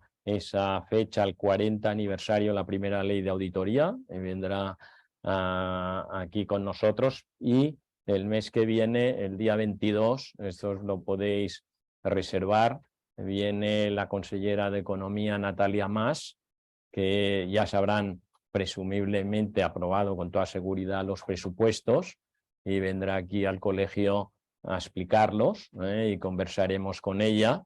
fecha, el 40 aniversario de la primera ley de auditoría, y vendrá aquí con nosotros. Y el mes que viene, el día 22, esto os lo podéis reservar, viene la consellera de Economía, Natalia Mas, que ya se habrán presumiblemente aprobado con toda seguridad los presupuestos, y vendrá aquí al colegio a explicarlos, y conversaremos con ella.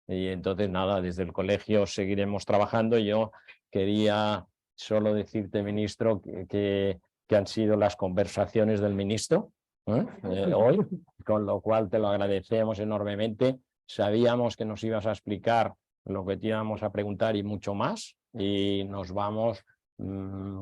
Y entonces, nada, desde el colegio seguiremos trabajando. Yo quería solo decirte, ministro, que han sido las conversaciones del ministro hoy, con lo cual te lo agradecemos enormemente. Sabíamos que nos ibas a explicar lo que te íbamos a preguntar y mucho más, y nos vamos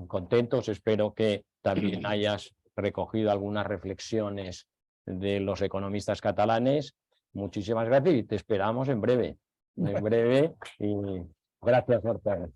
contentos. Espero que también hayas recogido algunas reflexiones de los economistas catalanes. Muchísimas gracias y te esperamos en breve. Y gracias, Horta.